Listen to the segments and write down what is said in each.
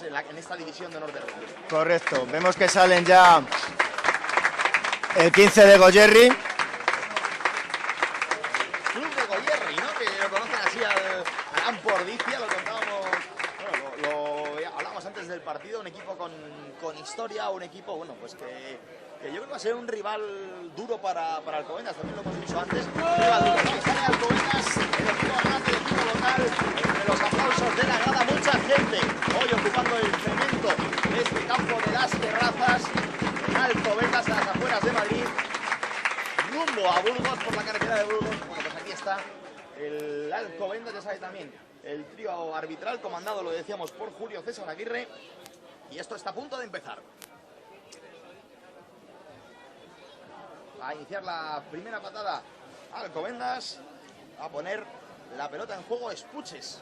meterse en esta división de honor de rugby. Correcto, vemos que salen ya el 15 de Goyerri. Club de Goyerri, ¿no? Que lo conocen así al Ampordicia, lo contábamos, bueno, hablamos antes del partido, un equipo con historia, un equipo, bueno, pues que yo creo que va a ser un rival duro para Alcobendas, también lo hemos dicho antes, un rival duro, ¿no? Sale Alcobendas, el equipo grande, el equipo local, entre los aplausos de la grada, mucha gente hoy ocupando el cemento de este campo de las Terrazas, en Alcobendas, a las afueras de Madrid, rumbo a Burgos, por la carretera de Burgos. Bueno, pues aquí está el Alcobendas, ya sabe también, el trío arbitral comandado, lo decíamos, por Julio César Aguirre, y esto está a punto de empezar. Va a iniciar la primera patada Alcobendas, va a poner la pelota en juego Espuches.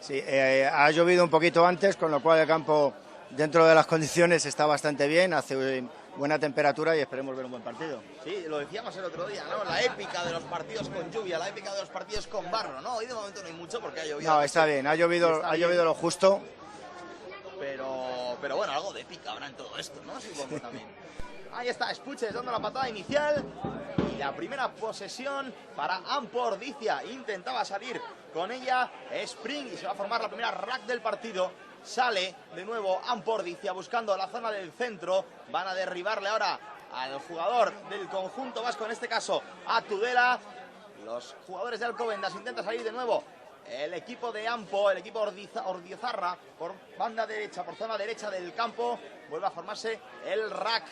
Sí, ha llovido un poquito antes, con lo cual el campo, dentro de las condiciones, está bastante bien, hace buena temperatura y esperemos ver un buen partido. Sí, lo decíamos el otro día, ¿no? La épica de los partidos con lluvia, la épica de los partidos con barro, ¿no? Hoy de momento no hay mucho porque ha llovido. No, está bien, ha llovido lo justo. Pero bueno, algo de épica habrá en todo esto, ¿no? Supongo también. Ahí está Espuches dando la patada inicial y la primera posesión para Ampordicia. Intentaba salir con ella Spring y se va a formar la primera rack del partido. Sale de nuevo Ampordicia buscando la zona del centro. Van a derribarle ahora al jugador del conjunto vasco, en este caso a Tudela. Los jugadores de Alcobendas intentan salir de nuevo. El equipo de Ampo, el equipo Ordiozarra, por banda derecha, por zona derecha del campo, vuelve a formarse el rack.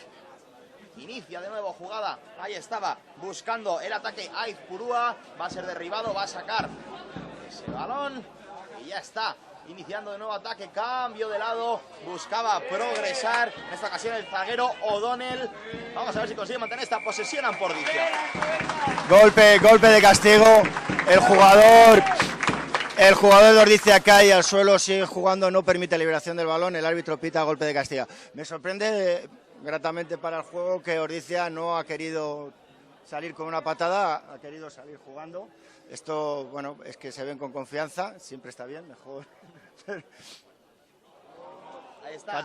Inicia de nuevo jugada, ahí estaba, buscando el ataque Aizpurúa, va a ser derribado, va a sacar ese balón y ya está. Iniciando de nuevo ataque, cambio de lado, buscaba progresar, en esta ocasión el zaguero O'Donnell. Vamos a ver si consigue mantener esta posesión Ampordicia. Golpe de castigo, el jugador de Ordizia cae al suelo, sigue jugando, no permite liberación del balón, el árbitro pita golpe de castigo. Me sorprende gratamente para el juego que Ordizia no ha querido salir con una patada, ha querido salir jugando. Esto, bueno, es que se ven con confianza, siempre está bien, mejor. Ahí está.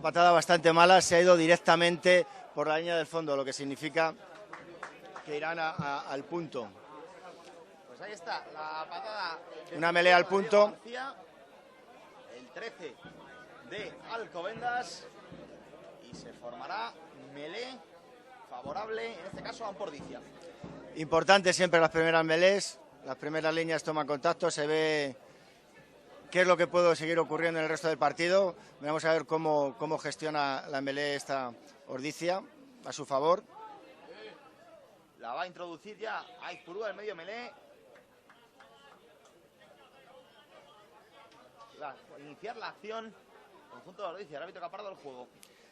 Patada bastante mala, se ha ido directamente por la línea del fondo, lo que significa que irán al punto. Pues ahí está, la patada. Una melea al punto. García, el 13 de Alcobendas. Y se formará melé favorable, en este caso a Ampordicia. Importante siempre las primeras melés, las primeras líneas toman contacto, se ve qué es lo que puede seguir ocurriendo en el resto del partido. Vamos a ver cómo gestiona la melé esta Ordizia a su favor. La va a introducir ya Aizpurúa, el medio melé. Iniciar la acción, conjunto de Ordizia, el árbitro que ha parado el juego.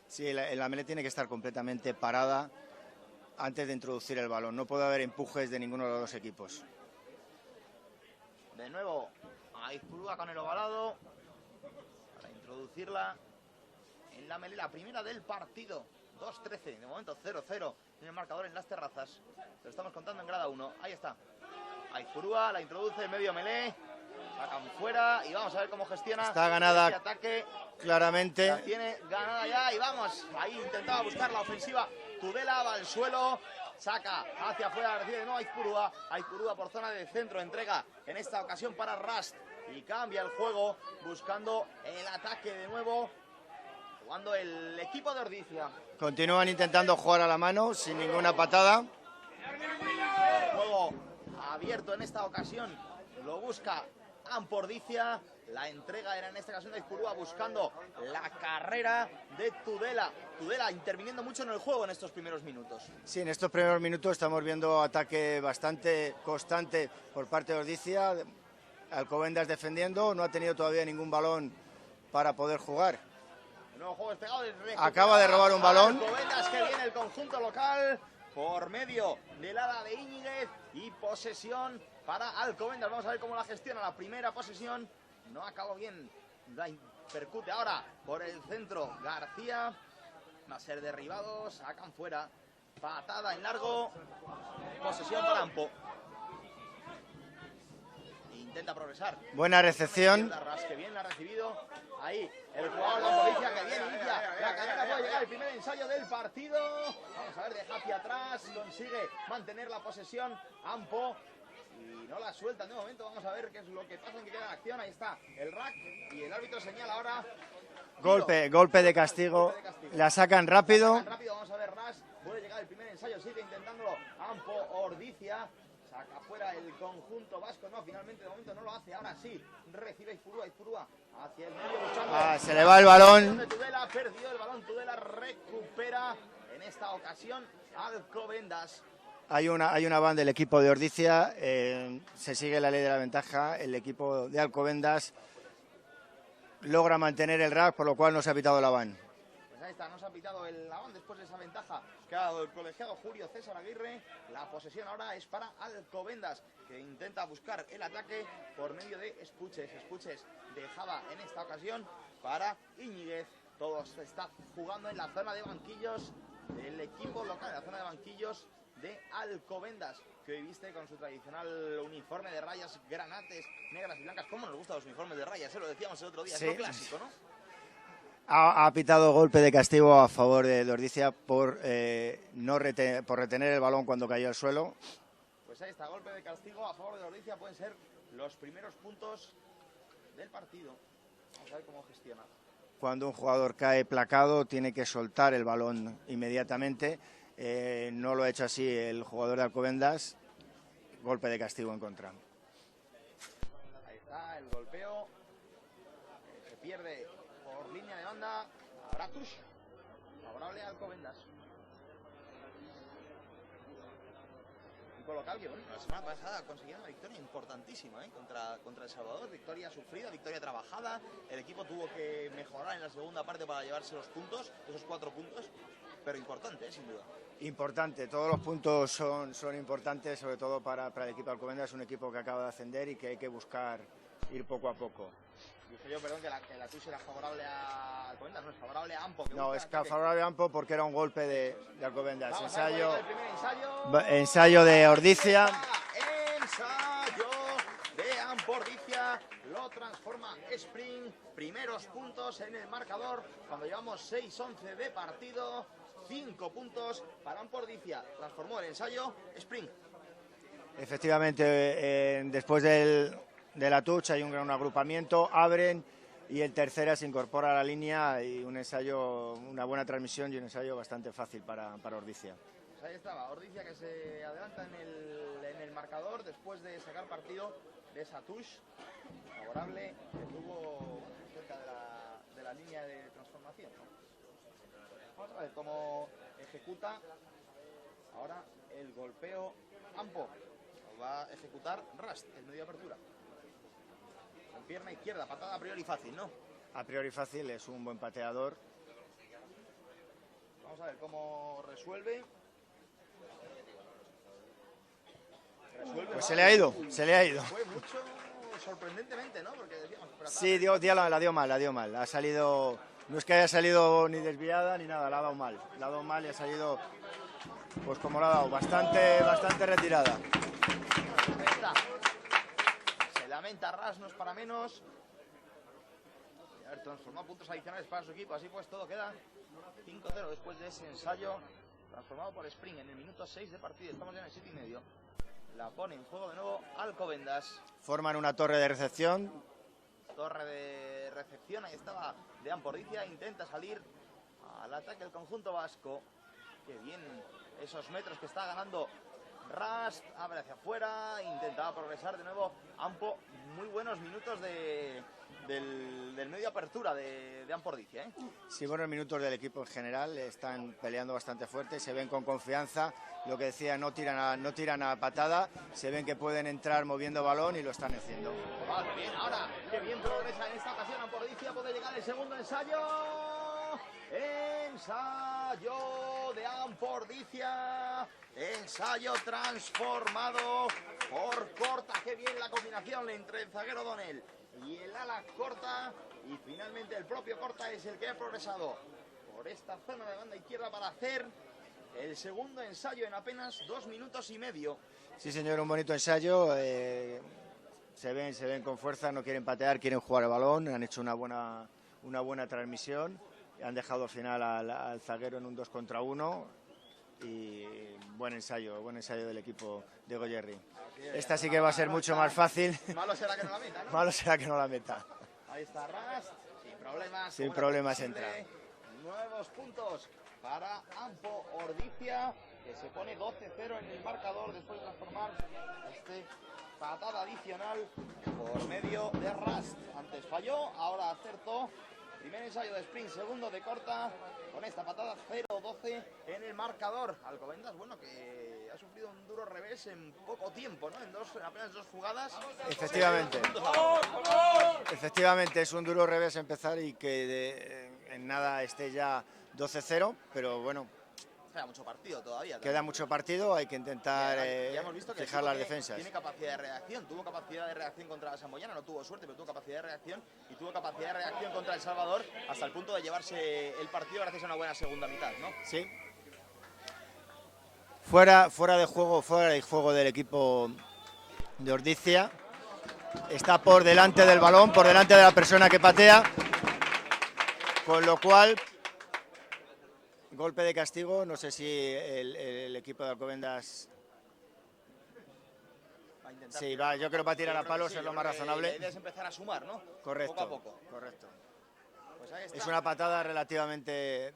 Sí, la melé tiene que estar completamente parada antes de introducir el balón. No puede haber empujes de ninguno de los dos equipos. De nuevo, Aizpurúa con el ovalado para introducirla en la melé, la primera del partido. 2-13, de momento 0-0 en el marcador en las Terrazas. Lo estamos contando en grada 1. Ahí está. Aizpurúa la introduce en medio melé. Sacan fuera y vamos a ver cómo gestiona. Está ganada este ataque. Claramente. La tiene ganada ya y vamos. Ahí intentaba buscar la ofensiva. Tudela va al suelo. Saca hacia afuera, recibe de nuevo Aizpurúa. Aizpurúa por zona de centro. Entrega en esta ocasión para Rast. Y cambia el juego buscando el ataque de nuevo. Jugando el equipo de Ordizia. Continúan intentando jugar a la mano sin ninguna patada. Juego abierto en esta ocasión. Lo busca Ampordicia. La entrega era en esta ocasión de Aizpurúa buscando la carrera de Tudela. Tudela interviniendo mucho en el juego en estos primeros minutos. Sí, en estos primeros minutos estamos viendo ataque bastante constante por parte de Ordizia. Alcobendas defendiendo, no ha tenido todavía ningún balón para poder jugar. Nuevo juego despegado. Acaba de robar un balón. Alcobendas, que viene el conjunto local por medio del ala de Íñiguez y posesión para Alcobendas. Vamos a ver cómo la gestiona la primera posesión. No acabó bien. La percute ahora por el centro García. Va a ser derribado. Sacan fuera. Patada en largo. Posesión para Ampo. intenta progresar. Buena recepción. Que bien la ha recibido. Ahí, el jugador de Ampovicia que bien inicia la carrera, puede llegar el primer ensayo del partido. Vamos a ver, deja hacia atrás, consigue mantener la posesión Ampo. Y no la sueltan de momento, vamos a ver qué es lo que pasa en que queda la acción. Ahí está el rack y el árbitro señala ahora. Golpe de castigo. La sacan rápido. Vamos a ver, Ras puede llegar el primer ensayo, sigue intentándolo. Ampo Ordicia saca fuera el conjunto vasco. No, finalmente de momento no lo hace. Ahora sí, recibe Izpurúa hacia el medio luchando. Se le va el balón. Tudela perdió el balón, Tudela recupera en esta ocasión Alcobendas. Hay una van del equipo de Ordicia, se sigue la ley de la ventaja, el equipo de Alcobendas logra mantener el rack, por lo cual no se ha pitado la van. Pues ahí está, no se ha pitado la van después de esa ventaja que ha dado el colegiado Julio César Aguirre. La posesión ahora es para Alcobendas, que intenta buscar el ataque por medio de Espuches. Espuches dejaba en esta ocasión para Íñiguez. Todo se está jugando en la zona de banquillos del equipo local, en la zona de banquillos de Alcobendas, que hoy viste con su tradicional uniforme de rayas granates, negras y blancas. ¿Cómo nos gustan los uniformes de rayas? Lo decíamos el otro día, sí. Es lo clásico, ¿no? Ha pitado golpe de castigo a favor de Ordicia por retener el balón cuando cayó al suelo. Pues ahí está, golpe de castigo a favor de Ordicia. Pueden ser los primeros puntos del partido. Vamos a ver cómo gestiona. Cuando un jugador cae placado, tiene que soltar el balón inmediatamente. No lo ha hecho así el jugador de Alcobendas. Golpe de castigo en contra. Ahí está el golpeo. Se pierde por línea de banda. Ahora Tush. Favorable a Alcobendas. Un local que, bueno, la semana pasada consiguió una victoria importantísima contra El Salvador. Victoria sufrida, victoria trabajada. El equipo tuvo que mejorar en la segunda parte para llevarse los puntos, esos 4 puntos. Pero importante, sin duda. Importante, todos los puntos son importantes, sobre todo para el equipo de Alcobendas. Es un equipo que acaba de ascender y que hay que buscar ir poco a poco. Dije yo, perdón, que la tuya era favorable a Alcobendas, no es favorable a Ampo. No, es favorable a Ampo porque era un golpe de Alcobendas. Vamos a ver el primer ensayo de Ordicia. Ensayo de Ampo Ordicia. Lo transforma Spring. Primeros puntos en el marcador. Cuando llevamos 6-11 de partido. 5 puntos para Ampo Ordicia. Transformó el ensayo Spring. Efectivamente, después de la touch hay un gran agrupamiento, abren y el tercera se incorpora a la línea y un ensayo, una buena transmisión y un ensayo bastante fácil para Ordicia. Pues ahí estaba, Ordicia que se adelanta en el marcador después de sacar partido de esa touch favorable que tuvo cerca de la línea de transformación, ¿no? Vamos a ver cómo ejecuta ahora el golpeo Ampo. Lo va a ejecutar Rast, el medio de apertura. Con pierna izquierda, patada a priori fácil, ¿no? A priori fácil, es un buen pateador. Vamos a ver cómo resuelve. Pues se le ha ido. Fue mucho, sorprendentemente, ¿no? Porque decíamos, sí, la dio mal. Ha salido, no es que haya salido ni desviada ni nada, la ha dado mal. Y ha salido, pues como la ha dado, bastante retirada. Se lamenta Ras, no es para menos. Y a ver, transformó puntos adicionales para su equipo, así pues todo queda 5-0 después de ese ensayo transformado por Spring en el minuto 6 de partido. Estamos ya en el 7,5. La pone en juego de nuevo Alcobendas. Forman una torre de recepción. Ahí estaba de Ampo Ordicia, intenta salir al ataque del conjunto vasco. Qué bien esos metros que está ganando Rast, abre hacia afuera, intentaba progresar de nuevo Ampo. Muy buenos minutos del medio apertura de Ampo Ordicia, ¿eh? Sí, buenos minutos del equipo en general, están peleando bastante fuerte, se ven con confianza. Lo que decía, no tiran a patada, se ven que pueden entrar moviendo balón y lo están haciendo. Vale, bien, ahora, qué bien progresa en esta ocasión Ampo Ordicia, puede llegar el segundo ensayo. Ensayo de Ampo Ordicia. Ensayo transformado por Corta. Qué bien la combinación entre el zaguero Donel y el ala Corta. Y finalmente el propio Corta es el que ha progresado por esta zona de banda izquierda para hacer el segundo ensayo en apenas 2 minutos y medio. Sí, señor, un bonito ensayo. se ven con fuerza, no quieren patear, quieren jugar el balón, han hecho una buena transmisión, han dejado al final al zaguero en un 2 contra 1 y buen ensayo del equipo de Goyerri. Esta sí que va a ser mucho más fácil. Malo será que no la meta, ¿no? Malo será que no la meta. Ahí está Rast, sin problemas. Sin problemas entra. Nuevos puntos para Ampo Ordizia, que se pone 12-0 en el marcador después de transformar patada adicional por medio de Rast. Antes falló, ahora acertó. Primer ensayo de sprint, segundo de corta, con esta patada 0-12 en el marcador. Alcobendas, bueno, que ha sufrido un duro revés en poco tiempo, ¿no? En apenas 2 jugadas. Efectivamente, es un duro revés empezar y que en nada esté ya 12-0, pero bueno. Queda mucho partido todavía. Queda mucho partido, hay que intentar ya hemos visto que fijar las defensas. Tiene capacidad de reacción, tuvo capacidad de reacción contra la Samboyana, no tuvo suerte, pero tuvo capacidad de reacción y tuvo capacidad de reacción contra El Salvador hasta el punto de llevarse el partido gracias a una buena segunda mitad, ¿no? Sí. Fuera de juego del equipo de Ordizia. Está por delante del balón, por delante de la persona que patea, con lo cual golpe de castigo. No sé si el equipo de Alcobendas Va a intentar sí, va, yo creo que va a tirar a palos, sí, es lo más razonable. La idea es empezar a sumar, ¿no? Correcto, poco a poco. correcto. Pues ahí está. Es una patada relativamente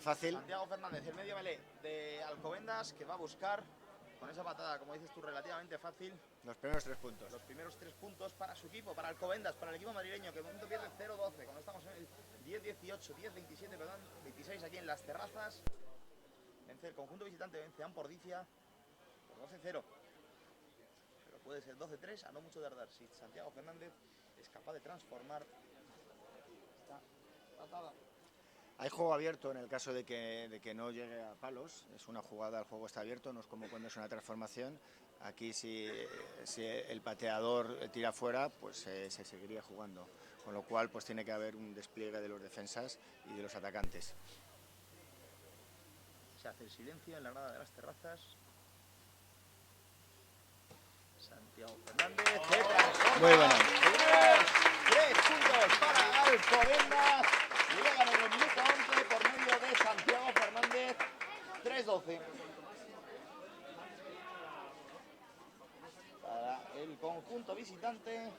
fácil. Santiago Fernández, el medio melee de Alcobendas, que va a buscar con esa patada, como dices tú, relativamente fácil. Los primeros 3 puntos. Los primeros 3 puntos para su equipo, para Alcobendas, para el equipo madrileño, que de momento pierde 0-12, cuando estamos en el 10-18, 10-27, perdón, 26 aquí en Las Terrazas. Vence el conjunto visitante, vence Ampo Ordizia por 12-0. Pero puede ser 12-3 a no mucho tardar. Si Santiago Fernández es capaz de transformar esta patada. Hay juego abierto en el caso de que no llegue a palos. Es una jugada, el juego está abierto, no es como cuando es una transformación. Aquí si el pateador tira fuera, pues se seguiría jugando. Con lo cual pues tiene que haber un despliegue de los defensas y de los atacantes. Se hace el silencio en la grada de Las Terrazas. Santiago Fernández se transforma. Muy bueno. 3 puntos para Alcobendas. Llegan en el minuto 11 por medio de Santiago Fernández. 3-12. Para el conjunto visitante.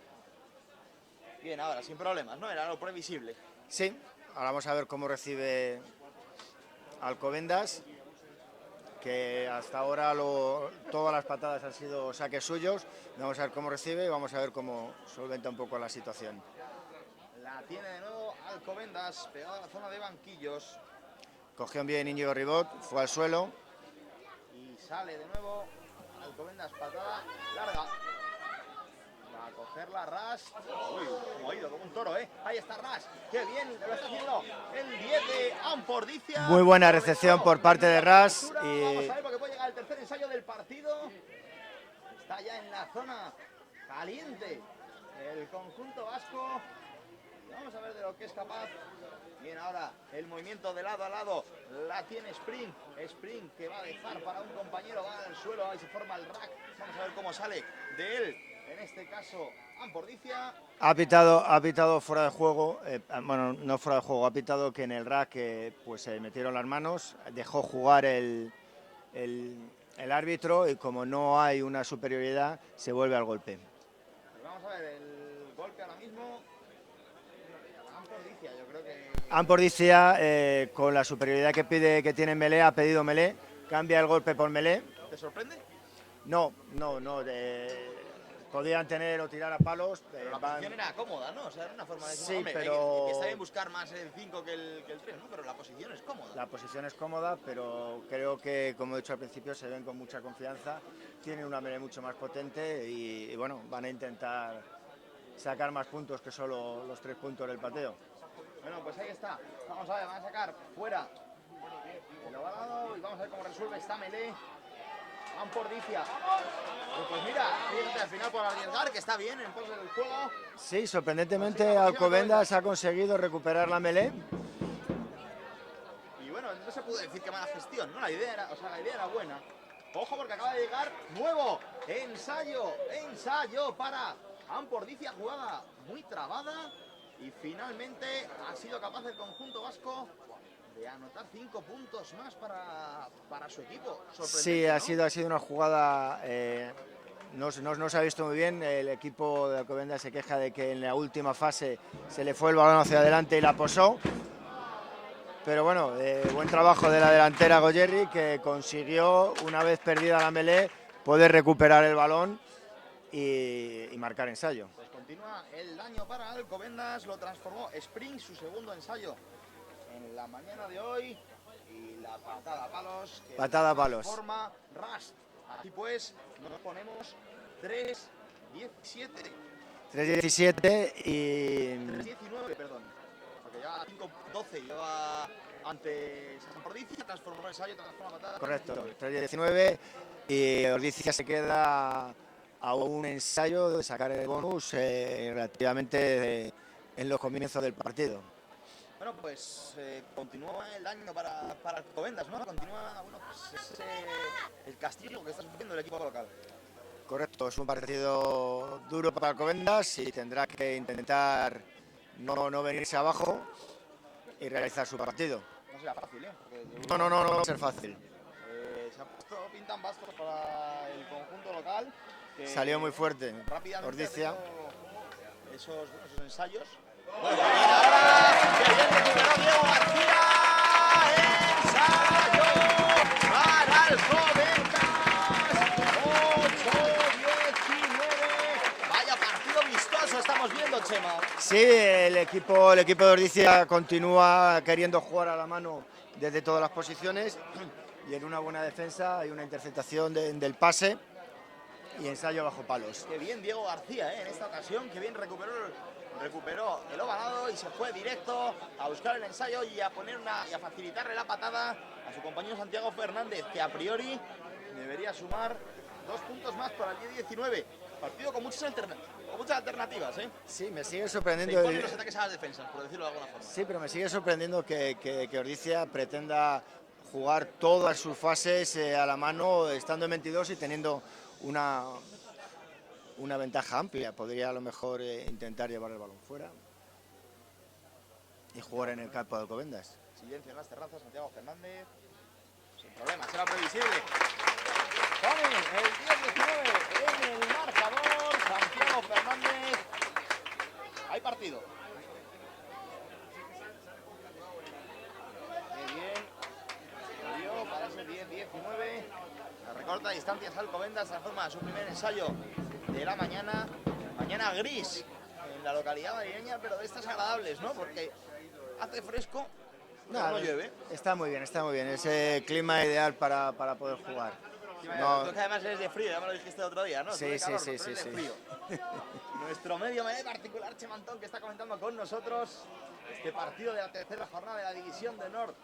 Bien, ahora sin problemas, ¿no? Era lo previsible. Sí, ahora vamos a ver cómo recibe Alcobendas, que hasta ahora todas las patadas han sido saques suyos. Vamos a ver cómo recibe y vamos a ver cómo solventa un poco la situación. La tiene de nuevo Alcobendas, pegado a la zona de banquillos. Cogió bien Íñigo Ribot, fue al suelo. Y sale de nuevo Alcobendas, patada larga. Va a cogerla Ras. Uy, como ha ido como un toro, ¿eh? Ahí está Ras. Qué bien lo está haciendo el 10 de Ampo Ordizia. Muy buena recepción por parte de Ras. Vamos a ver porque puede llegar el tercer ensayo del partido. Está ya en la zona caliente el conjunto vasco. Vamos a ver de lo que es capaz. Bien, ahora el movimiento de lado a lado. La tiene Spring. Spring que va a dejar para un compañero. Va al suelo. Ahí se forma el rack. Vamos a ver cómo sale de él. En este caso, Ampo Ordizia. Ha pitado fuera de juego. Bueno, no fuera de juego. Ha pitado que en el rack pues se metieron las manos. Dejó jugar el árbitro y como no hay una superioridad, se vuelve al golpe. Pues vamos a ver el golpe ahora mismo. Yo creo que Ampo Ordizia, con la superioridad que tiene Melé, ha pedido Melé, cambia el golpe por Melé. ¿Te sorprende? No. Podían tener o tirar a palos. Pero la posición era cómoda, ¿no? O sea, era una forma de decir, sí, hombre, pero que está bien buscar más el 5 que el 3, ¿no? Pero la posición es cómoda. La posición es cómoda, pero creo que, como he dicho al principio, se ven con mucha confianza. Tienen una Melé mucho más potente y bueno, van a intentar sacar más puntos que solo los 3 puntos del pateo. Bueno, pues ahí está. Vamos a ver, van a sacar fuera el ovalado y vamos a ver cómo resuelve esta Melé. Ampo Ordizia. Pues mira, fíjate, al final por arriesgar, que está bien en pos del juego. Sí, sorprendentemente Alcobendas ha conseguido recuperar la Melé. Y bueno, no se pudo decir que mala gestión, ¿no? La idea era buena. Ojo porque acaba de llegar nuevo ensayo para Ampordicia, jugada muy trabada y finalmente ha sido capaz el conjunto vasco de anotar 5 puntos más para su equipo. Sí, ¿no? ha sido una jugada, no se ha visto muy bien. El equipo de Alcobendas se queja de que en la última fase se le fue el balón hacia adelante y la posó. Pero bueno, buen trabajo de la delantera Goyerri, que consiguió, una vez perdida la melé, poder recuperar el balón y marcar ensayo. Pues continúa el daño para Alcobendas, lo transformó Spring, su segundo ensayo en la mañana de hoy, y la patada a palos. Patada a palos. Forma Rust. Aquí pues nos ponemos 3-17. 3-17 y... 3-19, perdón. Porque ya 5-12 lleva antes Ampordicia, transformó el ensayo, transformó la patada. Correcto, 3-19 y Ordicia se queda a un ensayo de sacar el bonus relativamente en los comienzos del partido. Bueno, pues continúa el daño para Alcobendas, ¿no? Continúa, bueno, pues el castigo que está sufriendo el equipo local. Correcto, es un partido duro para Alcobendas y tendrá que intentar no venirse abajo y realizar su partido. No será fácil, ¿eh? No va a ser fácil. Se ha puesto pintan vascos para el conjunto local. Que salió muy fuerte rápidamente Ordicia. Esos ensayos. Bueno, y ahora que bien recuperó Diego García. Ensayo para Alcobendas. 8-19. Vaya partido vistoso estamos viendo, Chema. Sí, el equipo de Ordicia continúa queriendo jugar a la mano desde todas las posiciones y en una buena defensa y una interceptación del pase y ensayo bajo palos. Qué bien Diego García, en esta ocasión, qué bien recuperó el ovalado y se fue directo a buscar el ensayo y a facilitarle la patada a su compañero Santiago Fernández, que a priori debería sumar 2 puntos más para el 10-19. Partido con muchas alternativas, ¿eh? Sí, me sigue sorprendiendo. Se imponen los ataques a las defensas, por decirlo de alguna forma. Sí, pero me sigue sorprendiendo que Ordicia pretenda jugar todas sus fases a la mano, estando en 22 y teniendo una ventaja amplia. Podría a lo mejor intentar llevar el balón fuera y jugar en el campo de Alcobendas. Silencio en las terrazas, Santiago Fernández. Sin problema, será previsible. Pone el 10-19 en el marcador. Santiago Fernández. Hay partido. Qué bien. Dio para ese 10-19. La recorta distancias Alcobendas, transforma su primer ensayo de la mañana. Mañana gris en la localidad madrileña, pero de estas agradables, ¿no? Porque hace fresco, no llueve. Está muy bien, es el clima ideal para poder jugar. No. Tú que además eres de frío, ya me lo dijiste el otro día, ¿no? Sí. Frío. Nuestro medio particular, Chemantón, que está comentando con nosotros este partido de la tercera jornada de la División de Honor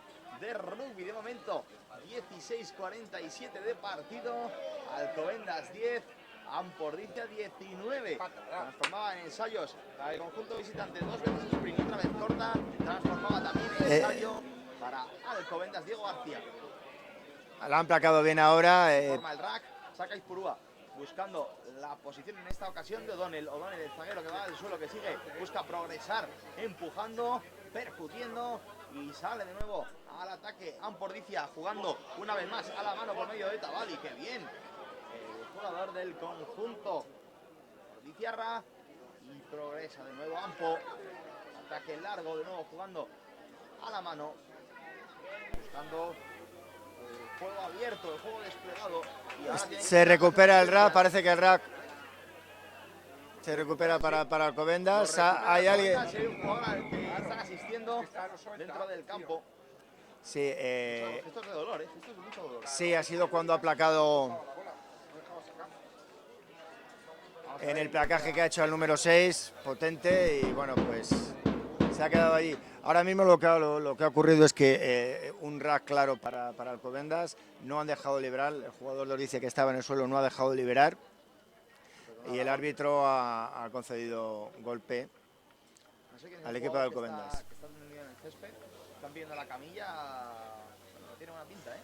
de rugby. De momento, 16-47 de partido. Alcobendas 10, Ampordicia 19. Transformaba en ensayos el conjunto visitante 2 veces Spring, otra vez corta. Transformaba también en ensayo para Alcobendas Diego García. La han placado bien ahora. Forma el rack, saca Ispurúa, buscando la posición en esta ocasión de O'Donnell. O'Donnell, el zaguero que va al suelo, que sigue, busca progresar, empujando, percutiendo y sale de nuevo al ataque. Ampordicia jugando una vez más a la mano por medio de Tabali. ¡Qué bien! El jugador del conjunto Ordiciarra y progresa de nuevo Ampo. Ataque largo de nuevo jugando a la mano, buscando el juego abierto, el juego desplegado. Y ahora se recupera el rack, parece que el rack se recupera para Alcobendas. Hay alguien. Hay un jugador que están asistiendo dentro del campo. Sí, esto es de dolor, esto es de mucho dolor. Sí, ha sido cuando ha placado en el placaje que ha hecho el número 6, potente, y bueno, pues se ha quedado allí. Ahora mismo lo que ha ocurrido es que un rack claro para Alcobendas, no han dejado liberar, el jugador de Ordicia que estaba en el suelo no ha dejado liberar y el árbitro ha concedido golpe al equipo de Alcobendas. Están en el césped, están viendo la camilla, no tiene buena pinta, ¿eh?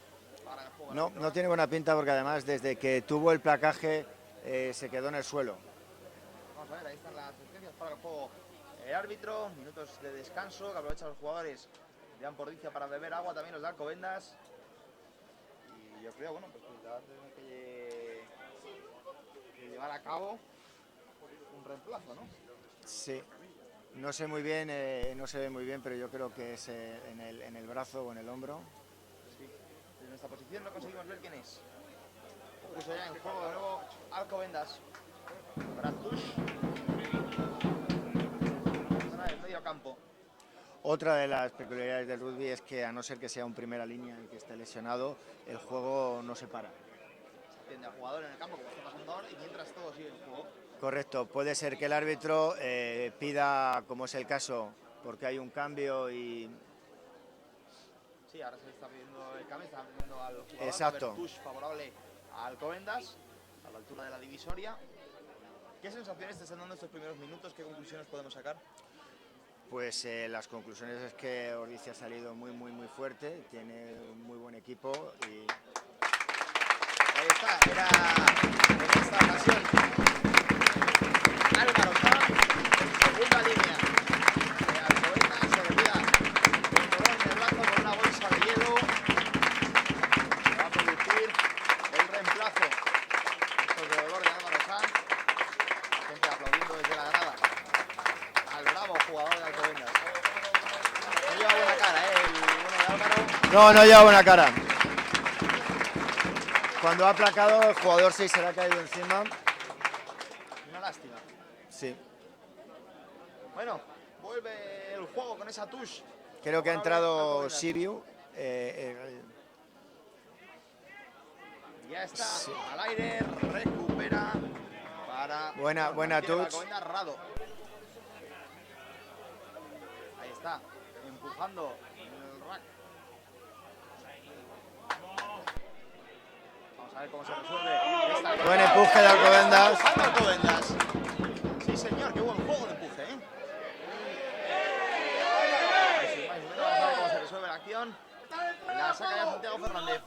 No tiene buena pinta porque además desde que tuvo el placaje se quedó en el suelo. Vamos a ver, ahí están las asistencias para el juego. El árbitro, minutos de descanso que aprovechan los jugadores de Ampordicia para beber agua, también los de Alcobendas. Y yo creo, bueno, pues que va a tener que llevar a cabo un reemplazo, ¿no? Sí. No sé muy bien, no se ve muy bien, pero yo creo que es en el brazo o en el hombro. Sí. En esta posición no conseguimos ver quién es. Puso ya en juego de nuevo Alcobendas. Bratush. Zona del medio campo. Otra de las peculiaridades del rugby es que, a no ser que sea un primera línea el que esté lesionado, el juego no se para. Se atiende al jugador en el campo, como está pasando ahora, y mientras todo sigue en juego. Correcto, puede ser que el árbitro pida, como es el caso, porque hay un cambio y... Sí, ahora se está pidiendo el cambio, está pidiendo al jugador. Exacto. Push favorable a Alcobendas, a la altura de la divisoria. ¿Qué sensaciones te están dando estos primeros minutos? ¿Qué conclusiones podemos sacar? Pues las conclusiones es que Ordizia ha salido muy fuerte, tiene un muy buen equipo y... Ahí está, era en esta ocasión Álvaro Sanz, segunda línea. Alcobendas se olvida un colón de brazo con una bolsa de hielo. Se va a producir el reemplazo. Esto es de dolor de Álvaro Sanz. La gente aplaudiendo desde la grada al bravo jugador de Alcobendas. No lleva buena cara, el bueno de Álvaro. No lleva buena cara. Cuando ha aplacado, el jugador 6 se le ha caído encima. Una lástima. Sí. Bueno, vuelve el juego con esa touche. Creo que ha entrado Sibiu. Ya está, Sí. al aire, recupera para... Buena touch. Rado. Ahí está, empujando el rack. Vamos a ver cómo se resuelve esta... Buen empuje de Alcobendas. Alcobendas. Sí, señor, qué buen juego de empuje, ¿eh? Vamos a ver cómo se resuelve la acción. La saca ya Santiago Fernández.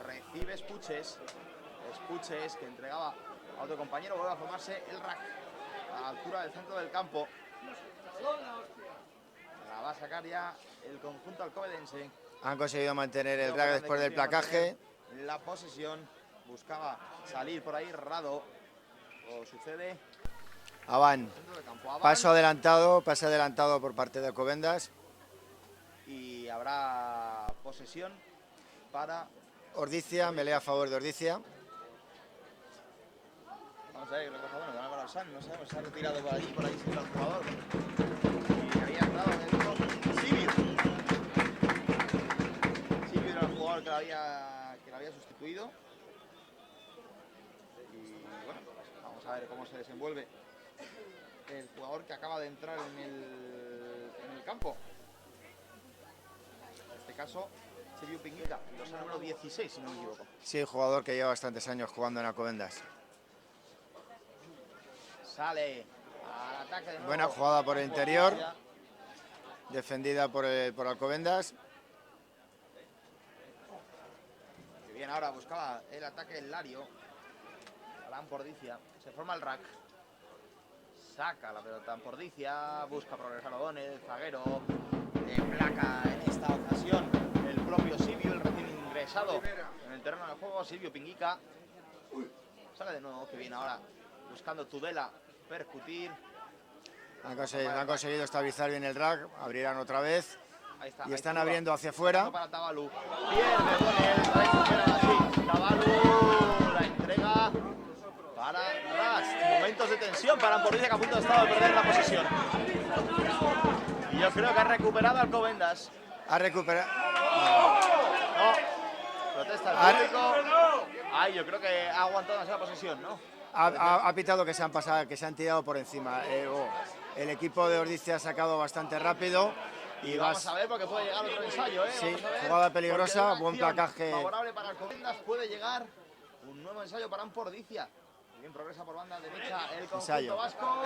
Recibe Espuches. Espuches que entregaba a otro compañero. Vuelve a formarse el rack a la altura del centro del campo. La va a sacar ya el conjunto alcobendense. Han conseguido mantener el rack después del placaje. La posesión. Buscaba salir por ahí Rado. O sucede. Avan. Paso adelantado por parte de Alcobendas. Y habrá posesión para... Ordizia, melea a favor de Ordizia. Vamos a ver, recoge bueno, con Álvaro Sanz, no sabemos, se ha retirado por ahí siempre el jugador. Y había entrado en el juego Sibiu. Sibiu era el jugador que lo había sustituido. Y bueno, vamos a ver cómo se desenvuelve el jugador que acaba de entrar en el campo. En este caso, Sibiu Pinguita, el número 16, si no me equivoco. Sí, jugador que lleva bastantes años jugando en Alcobendas. Sale al ataque de nuevo. Buena jugada por el interior, defendida por Alcobendas. Y bien, ahora buscaba el ataque el Lario. Para Ampordicia. Se forma el rack. Saca la pelota Ampordicia. Busca progresar O'Donnell, el zaguero. Placa en esta ocasión el propio Sibiu, el recién ingresado en el terreno del juego. Silvio Pinguica. Sale de nuevo, que viene ahora buscando Tudela. Percutir. Han conseguido estabilizar bien el rack, abrirán otra vez. Ahí está, y están abriendo hacia afuera. Para Tabalu. Pierde O'Donnell, recupera así. Tabalu la entrega para Rast. Momentos de tensión para Ampordicia, que a punto de estar de perder la posesión. Y yo creo que ha recuperado Alcobendas. Ha recuperado. No. Protesta el público. Ay, yo creo que ha aguantado demasiada posesión, ¿no? Ha pitado que se han pasado, que se han tirado por encima. El equipo de Ordizia ha sacado bastante rápido. Y vamos a ver porque puede llegar otro ensayo, ¿eh? Sí, jugada peligrosa, buen placaje. Favorable para Alcobendas, puede llegar un nuevo ensayo para Ampordicia. Bien, progresa por banda derecha el conjunto vasco.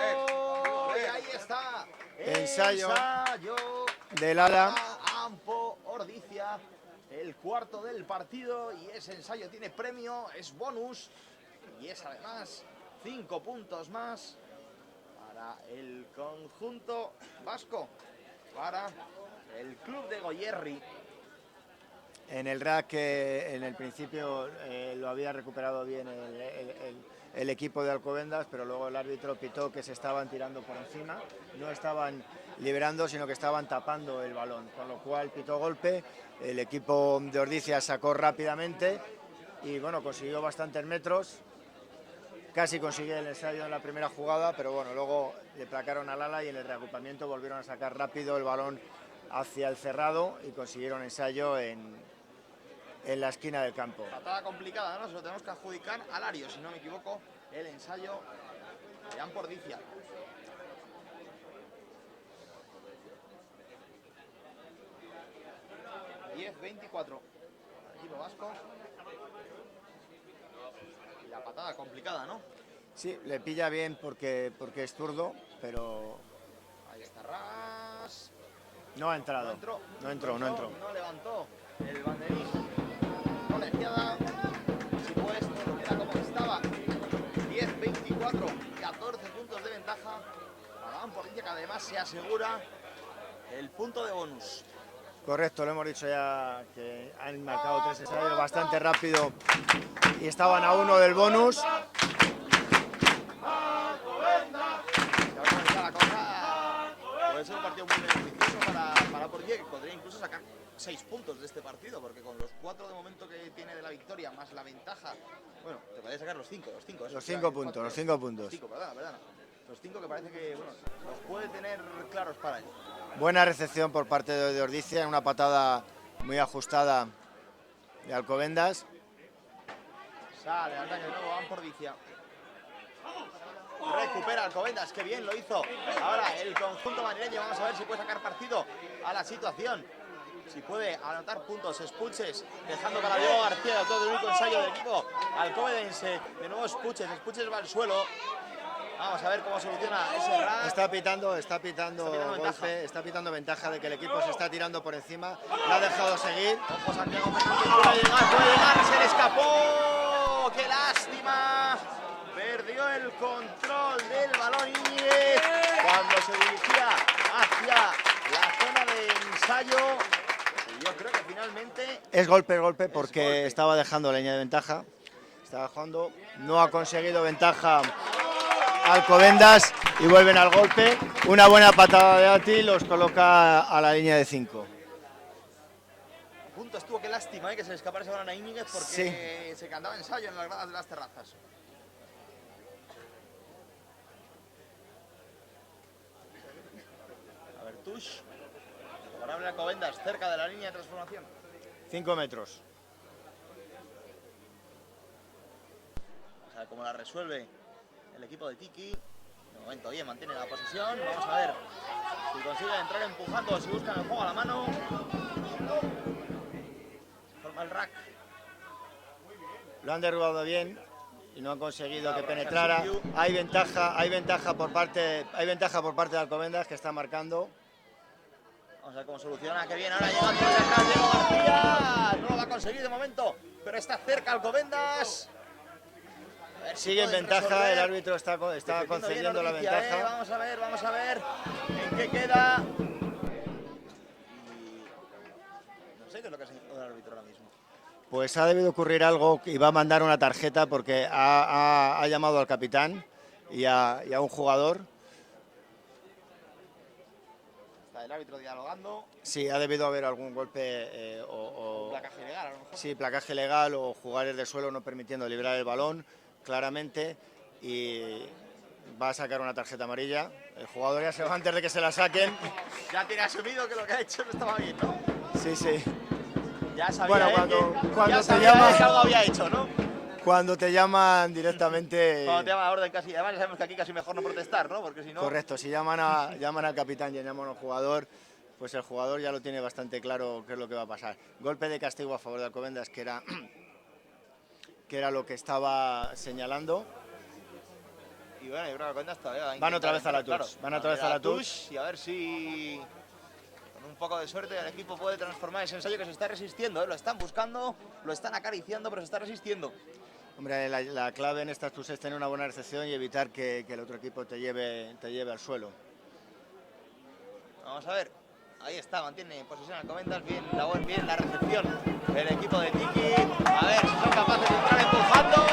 Y ahí está. Ensayo del ala. Ampordicia. El cuarto del partido. Y ese ensayo tiene premio, es bonus. Y es además 5 puntos más para el conjunto vasco, para el club de Goierri. En el rack que en el principio lo había recuperado bien el equipo de Alcobendas, pero luego el árbitro pitó que se estaban tirando por encima, no estaban liberando, sino que estaban tapando el balón, con lo cual pitó golpe, el equipo de Ordizia sacó rápidamente y bueno, consiguió bastantes metros, casi consiguió el ensayo en la primera jugada, pero bueno, luego le placaron al ala y en el reagrupamiento volvieron a sacar rápido el balón hacia el cerrado y consiguieron ensayo en la esquina del campo. Patada complicada, ¿no? Se lo tenemos que adjudicar a Lario, si no me equivoco, el ensayo de Ampordicia. ...10-24... equipo vasco. Y la patada complicada, ¿no? Sí, le pilla bien porque es zurdo, pero... Ahí está Ras. No ha entrado. No entró. No levantó el banderín. Colegiada. Si pues, todo queda como estaba. 10-24, 14 puntos de ventaja para Ampordicia, que además se asegura el punto de bonus. Correcto, lo hemos dicho ya que han marcado 3 ensayos bastante rápido y estaban a 1 del bonus. La cosa puede ser un partido muy beneficioso para Ampordicia, que podría incluso sacar 6 puntos de este partido, porque con los 4 de momento que tiene de la victoria, más la ventaja, bueno, te podría sacar los 5. Los 5 puntos. Los 5, perdona. Los 5 que parece que, bueno, los puede tener claros para él. Buena recepción por parte de Ordizia, en una patada muy ajustada de Alcobendas. Sale al ataque de nuevo Ampordicia. Recupera Alcobendas, que bien lo hizo. Ahora el conjunto madrileño, vamos a ver si puede sacar partido a la situación. Si puede anotar puntos, Espuches, dejando para Diego García, todo el único ensayo del equipo alcobendense. De nuevo Espuches va al suelo. Vamos a ver cómo soluciona ese ras. Está pitando golpe, está pitando ventaja de que el equipo se está tirando por encima. Lo ha dejado seguir. Ojo, Santiago Fernández, puede llegar, se le escapó. ¡Qué lástima! Perdió el control del balón Íñiguez cuando se dirigía hacia la zona de ensayo. Y yo creo que finalmente... Es golpe porque estaba dejando la línea de ventaja. Estaba jugando, no ha conseguido ventaja Alcobendas y vuelven al golpe. Una buena patada de Ati los coloca a la línea de 5. A punto estuvo, qué lástima que se le escapara ese balón a Íñiguez porque se cantaba ensayo en las gradas de las terrazas. A ver, Tush. Favorable a Alcobendas, cerca de la línea de transformación. 5 metros. Vamos a ver cómo la resuelve el equipo de Tiki. De momento bien, mantiene la posesión. Vamos a ver si consigue entrar empujando, si buscan el juego a la mano. Forma el rack. Lo han derrubado bien y no han conseguido que penetrara. Hay ventaja por parte de Alcobendas, que está marcando. Vamos a ver cómo soluciona, que bien, ahora llega por detrás Diego García. No lo va a conseguir de momento, pero está cerca Alcobendas. Sigue en ventaja, el árbitro está concediendo la ventaja. Vamos a ver en qué queda. No sé qué es lo que hace el árbitro ahora mismo. Pues ha debido ocurrir algo y va a mandar una tarjeta porque ha llamado al capitán y a un jugador. Está el árbitro dialogando. Sí, ha debido haber algún golpe o placaje legal, a lo mejor. Sí, placaje legal o jugadores de suelo no permitiendo liberar el balón claramente, y va a sacar una tarjeta amarilla. El jugador ya se va antes de que se la saquen. Ya tiene asumido que lo que ha hecho no estaba bien, ¿no? Sí. Ya sabía cuando te llaman, que algo había hecho, ¿no? Cuando te llaman directamente... Cuando te llaman a orden casi, además ya sabemos que aquí casi mejor no protestar, ¿no? Porque si no... Correcto, si llaman al capitán y llaman al jugador, pues el jugador ya lo tiene bastante claro qué es lo que va a pasar. Golpe de castigo a favor de Alcobendas, que era lo que estaba señalando. Y bueno, yo creo que Alcobendas todavía van otra vez a la touch. Claro, van otra vez a la touch. Y a ver si con un poco de suerte el equipo puede transformar ese ensayo que se está resistiendo, ¿eh? Lo están buscando, lo están acariciando, pero se está resistiendo. Hombre, la clave en estas es tener una buena recepción y evitar que el otro equipo te lleve al suelo. Vamos a ver. Ahí está, mantiene posesión Alcobendas, bien la recepción del equipo de Tiki. A ver si son capaces de entrar empujando.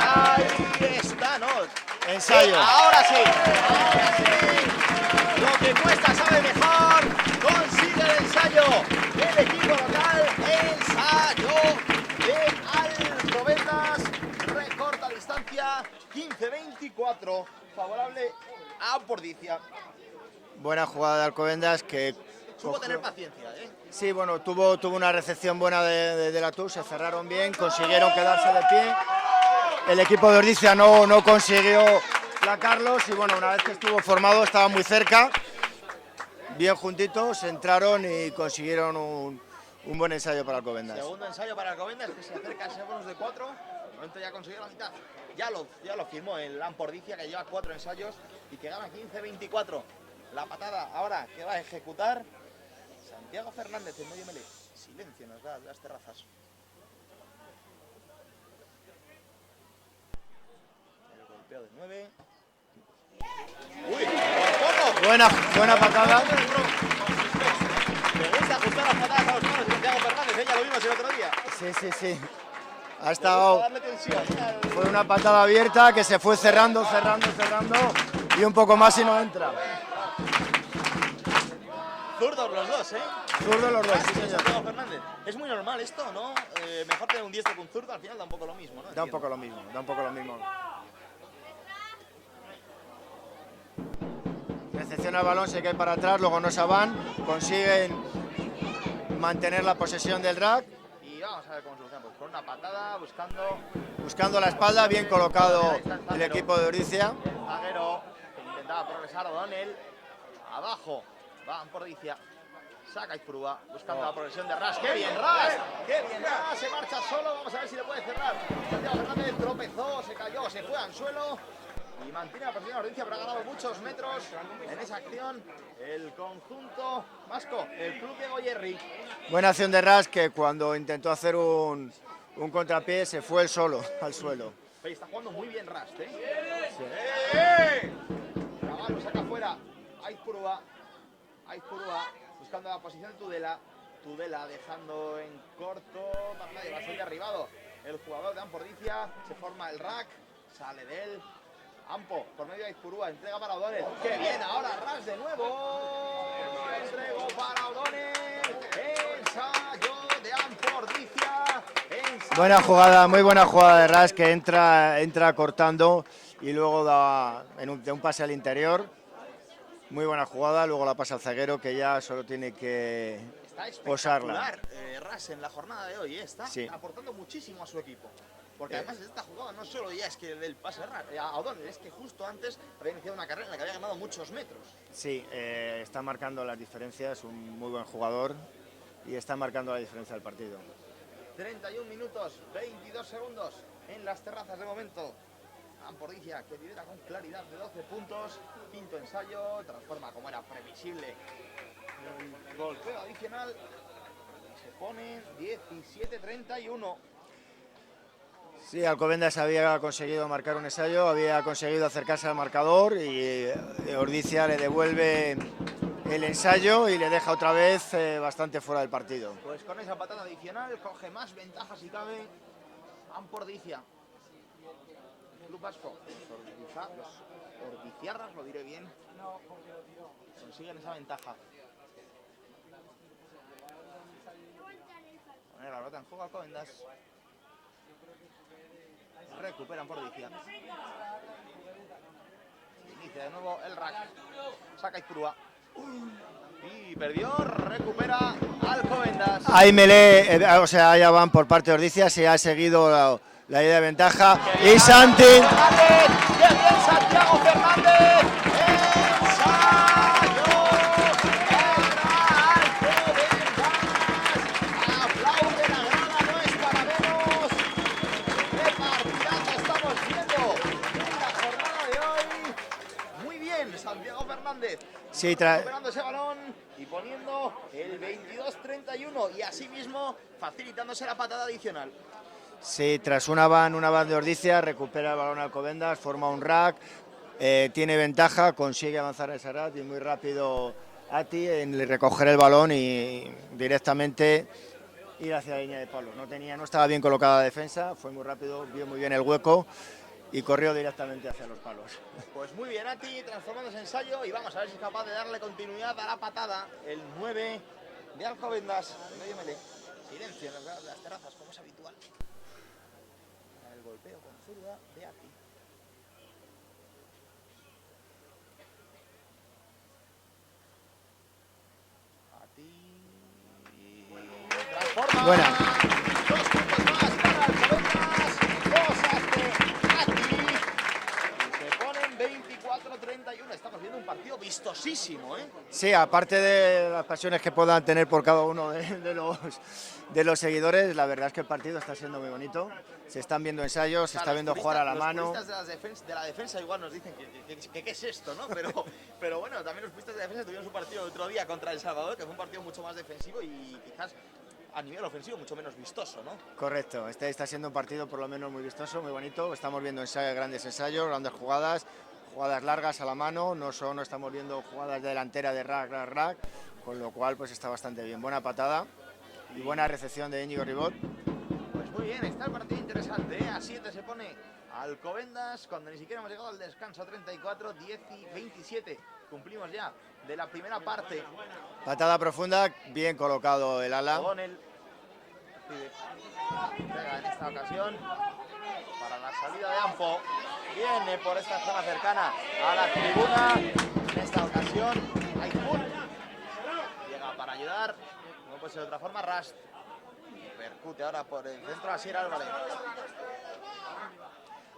Ahí está, ¿no? Ensayo. Ahora sí. Lo que cuesta sabe mejor. Consigue el ensayo del equipo local. Ensayo de Alcobendas. Recorta distancia. 15-24. Favorable a Pordicia. Buena jugada de Alcobendas que... Supo tener paciencia, ¿eh? Sí, bueno, tuvo una recepción buena de la TUS, se cerraron bien, consiguieron quedarse de pie. El equipo de Ordizia no consiguió placarlos y bueno, una vez que estuvo formado estaba muy cerca, bien juntitos, entraron y consiguieron un buen ensayo para Alcobendas. Segundo ensayo para Alcobendas, que se acerca a ese bonus de 4. De momento ya consiguió la mitad. Ya lo firmó el Ampordicia, que lleva 4 ensayos y que gana 15-24. La patada ahora que va a ejecutar Santiago Fernández en medio melee. Silencio nos da las terrazas. El golpeo de 9. ¡Uy! ¡Por poco! Buena patada. Me gusta ajustar las patadas a los manos de Santiago Fernández. Ya lo vimos el otro día. Sí. Ha estado... Darle tensión. Fue una patada abierta que se fue cerrando y un poco más y no entra. Zurdos los dos, ¿eh? Zurdos los dos, sí, Sí, señor. Santiago Fernández. Es muy normal esto, ¿no? Mejor tener un diestro que un zurdo, al final da un poco lo mismo, ¿no? Da un poco lo mismo. Recepciona el balón, se cae para atrás, luego no se van, consiguen mantener la posesión del rack. Y vamos a ver cómo soluciona. Pues con una patada, Buscando la espalda, bien colocado el equipo de Ordizia. el zaguero que intentaba progresar O'Donnell. Abajo, va Ampordicia. Saca Izpurúa, buscando la progresión de Ras. ¡Qué bien Ras! ¡Qué bien Ras! Se marcha solo, vamos a ver si le puede cerrar. Santiago Fernández tropezó, se cayó, se fue al suelo. Y mantiene la posición de Ordizia, pero ha ganado muchos metros en esa acción. El conjunto vasco, el club de Goyerri. Buena acción de Ras que cuando intentó hacer un contrapié se fue él solo al suelo. Oye, está jugando muy bien Rast, ¿eh? Caballo saca afuera a Izpurúa. Buscando la posición de Tudela dejando en corto para nadie, va a ser derribado el jugador de Ampordicia. Se forma el rack, sale de él. Ampo, por medio de Izpurúa, entrega para O'Donnell. ¡Qué bien! Ahora Ras de nuevo. Entrego para O'Donnell. Ensayo de Ampordicia. Buena jugada, muy buena jugada de Ras que entra cortando y luego da de un pase al interior. Muy buena jugada, luego la pasa al zaguero que ya solo tiene que posarla. Ras en la jornada de hoy, está aportando muchísimo a su equipo. Porque además esta jugada no solo ya es que del pase a O'Donnell, es que justo antes había iniciado una carrera en la que había ganado muchos metros. Sí, está marcando las diferencias, un muy buen jugador y está marcando la diferencia del partido. 31 minutos, 22 segundos en las terrazas de momento. Ampordicia que lidera con claridad de 12 puntos. Quinto ensayo, transforma como era previsible el golpeo adicional. Se pone 17-31. Sí, Alcobendas había conseguido marcar un ensayo, había conseguido acercarse al marcador y Ordizia le devuelve el ensayo y le deja otra vez bastante fuera del partido. Pues con esa patada adicional coge más ventaja si cabe Ampordicia. Club Vasco, los ordiciarras, lo diré bien, consiguen esa ventaja. Poner la pelota en juego Alcobendas. Recuperan por Ordizia. Inicia de nuevo el rack. Saca Izpurúa. Y perdió, recupera Alcobendas. Hay melee, o sea, allá van por parte de Ordizia, se ha seguido la idea de ventaja. Y Santi. ¡Qué bien Santiago Fernández! ¡Ensayo! ¡Para Alcobendas! ¡Aplaude la grada! ¡No es para menos! ¡Qué partidazo estamos viendo en la jornada de hoy! Muy bien, Santiago Fernández. Sí, recuperando ese balón y poniendo el 22-31 y asimismo facilitándose la patada adicional. Sí, tras una van de Ordizia, recupera el balón Alcobendas, forma un rack, tiene ventaja, consigue avanzar el Serrat y muy rápido Ati en recoger el balón y directamente ir hacia la línea de palo. No estaba bien colocada la defensa, fue muy rápido, vio muy bien el hueco y corrió directamente hacia los palos. Pues muy bien, Ati, transformándose en ensayo y vamos a ver si es capaz de darle continuidad a la patada. El 9 de Alcobendas, medio melee. Silencio en las terrazas, como es habitual. El golpeo con zurda de Ati. Transforma. Buena. 2 puntos más para Alcobendas. Cosas de Ati. Y se ponen 24-31. Estamos viendo un partido vistosísimo, ¿eh? Sí, aparte de las pasiones que puedan tener por cada uno de los seguidores, la verdad es que el partido está siendo muy bonito. Se están viendo ensayos, se está viendo jugar a la mano. Los puristas de la defensa igual nos dicen que qué es esto, ¿no? Pero bueno, también los puristas de la defensa tuvieron su partido el otro día contra El Salvador, que fue un partido mucho más defensivo y quizás a nivel ofensivo mucho menos vistoso, ¿no? Correcto, este está siendo un partido por lo menos muy vistoso, muy bonito. Estamos viendo grandes ensayos, grandes jugadas largas a la mano, no estamos viendo jugadas de delantera de rack, con lo cual pues está bastante bien. Buena patada y buena recepción de Íñigo Ribot. Pues muy bien, está el partido interesante, ¿eh? A 7 se pone Alcobendas cuando ni siquiera hemos llegado al descanso. 34, 10 y 27. Cumplimos ya de la primera parte. Patada profunda, bien colocado el ala. Con el pega en esta ocasión para la salida de Ampo. Viene por esta zona cercana a la tribuna. En esta ocasión Aizpun llega para ayudar. No puede ser de otra forma. Rast percute ahora por el centro a Asier Álvarez.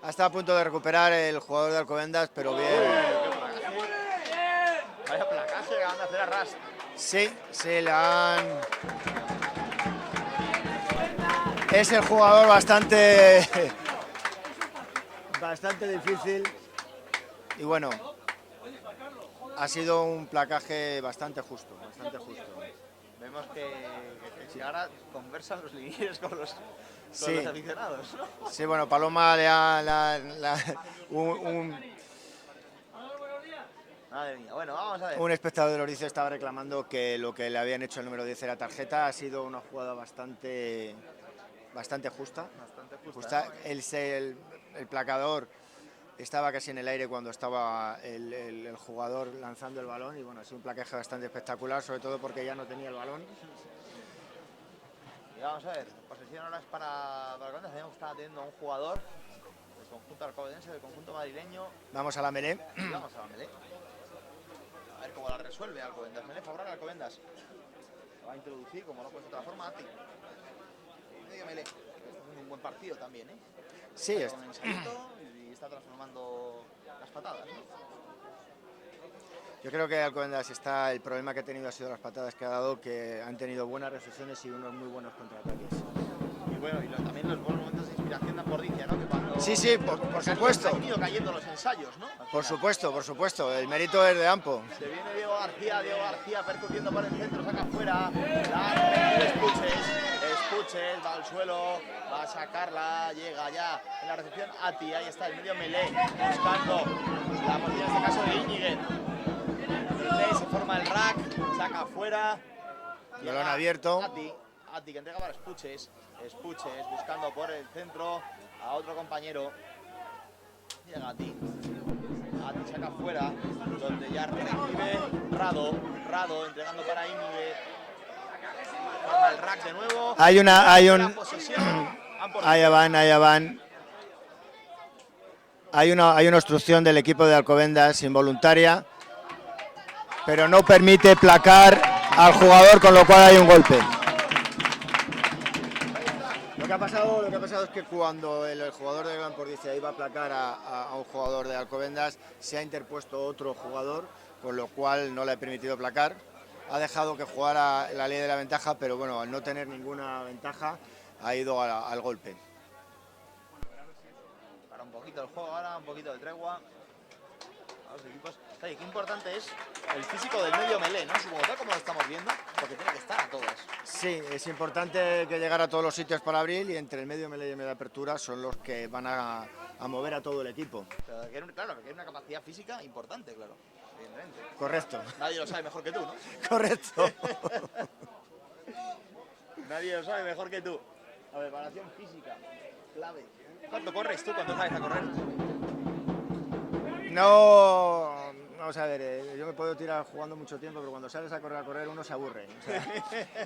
Está a punto de recuperar el jugador de Alcobendas, pero bien. Vaya placaje que van a hacer a Rast. Sí, se la han... Es el jugador bastante difícil y bueno, ha sido un placaje bastante justo. Vemos que si ahora conversan los linieres con los aficionados, ¿no? Sí, bueno, Paloma le ha Madre mía, bueno, vamos a ver. un espectador del Ordizia estaba reclamando que lo que le habían hecho el número 10 era tarjeta. Ha sido una jugada bastante justa. El placador estaba casi en el aire cuando estaba el jugador lanzando el balón y bueno, ha sido un placaje bastante espectacular, sobre todo porque ya no tenía el balón. Y vamos a ver, posesión ahora es para Alcobendas. Sabíamos que estaba teniendo a un jugador del conjunto alcobendense, del conjunto madrileño. Vamos a la melee. Vamos a la melee. A ver cómo la resuelve Alcobendas. Melee favorable a Alcobendas. Lo va a introducir, como no puede ser de otra forma, Ati. Medio melee. Está haciendo un buen partido también, ¿eh? Sí, está con un ensayito y está transformando las patadas, ¿no? Yo creo que Alcobendas el problema que ha tenido ha sido las patadas que ha dado, que han tenido buenas recepciones y unos muy buenos contraataques. Y bueno, también los buenos momentos de inspiración de Ampordicia, ¿no? Que cuando Sí, por supuesto. Han ido cayendo los ensayos, ¿no? Por supuesto, el mérito es de Ampo. Se viene Diego García percutiendo por el centro, saca afuera, la Espuches, va al suelo, va a sacarla, llega ya en la recepción Ati, ahí está el medio melee, buscando la partida en este caso de Íñiguez. Se forma el rack, saca afuera. Balón abierto. Ati que entrega para Espuches buscando por el centro a otro compañero. Llega Ati saca afuera, donde ya recibe Rado entregando para Íñiguez. Forma el rack de nuevo. Allá van. Hay una obstrucción del equipo de Alcobendas involuntaria, pero no permite placar al jugador, con lo cual hay un golpe. Lo que ha pasado es que cuando el jugador de Gran Pordicia iba a placar a un jugador de Alcobendas, se ha interpuesto otro jugador, con lo cual no le ha permitido placar. Ha dejado que jugara la ley de la ventaja, pero bueno, al no tener ninguna ventaja, ha ido al golpe. Para un poquito el juego ahora, un poquito de tregua. los equipos. Oye, qué importante es el físico del medio melee, ¿no? Supongo que como lo estamos viendo, porque tiene que estar a todas. Sí, es importante que llegar a todos los sitios para abril y entre el medio melee y el medio apertura son los que van a mover a todo el equipo. Pero claro, porque hay una capacidad física importante, claro. Evidentemente. Correcto. Nadie lo sabe mejor que tú, ¿no? Correcto. Nadie lo sabe mejor que tú. La preparación física, clave. ¿Cuánto corres tú cuando sales a correr? No, vamos a ver, yo me puedo tirar jugando mucho tiempo, pero cuando sales a correr uno se aburre. O sea,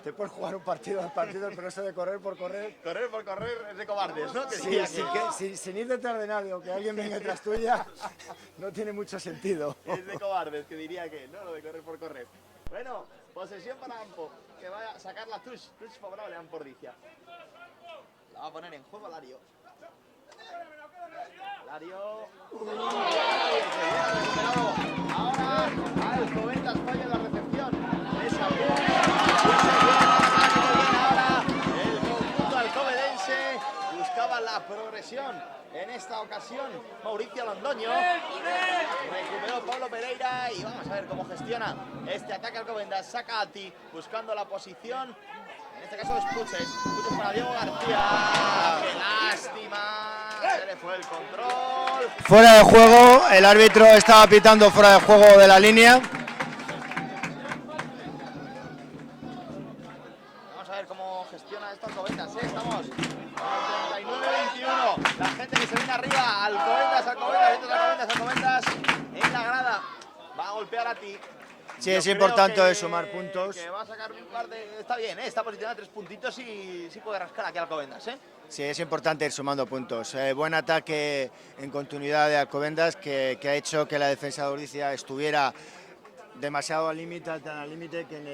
te puedes jugar un partido, pero eso de correr por correr... Correr por correr es de cobardes, ¿no? Sí, sin ir detrás de nadie o que alguien venga detrás tuya, no tiene mucho sentido. Es de cobardes, que diría que, ¿no? Lo de correr por correr. Bueno, posesión para Ampo, que va a sacar la touch favorable a Ampordicia. La va a poner en juego Lario. Lario. Ahora Alcobendas falla la recepción. Esa ahora el conjunto alcobendense buscaba la progresión. En esta ocasión, Mauricio Londoño recuperó Pablo Pereira y vamos a ver cómo gestiona este ataque Alcobendas. Saca a Ti buscando la posición. En este caso es Puches para Diego García. ¡Qué lástima! Se le fue el control. Fuera de juego, el árbitro estaba pitando fuera de juego de la línea. Vamos a ver cómo gestiona esto Alcobendas. Estamos 39-21. La gente que se viene arriba. Alcobendas en la grada. Va a golpear a Ti. Sí, es importante sumar puntos. Que va a sacar un par de... Está bien, está posicionado 3 puntitos y sí puede rascar aquí Alcobendas, ¿eh? Sí, es importante ir sumando puntos. Buen ataque en continuidad de Alcobendas que ha hecho que la defensa de Ordicia estuviera demasiado al límite, tan al límite que en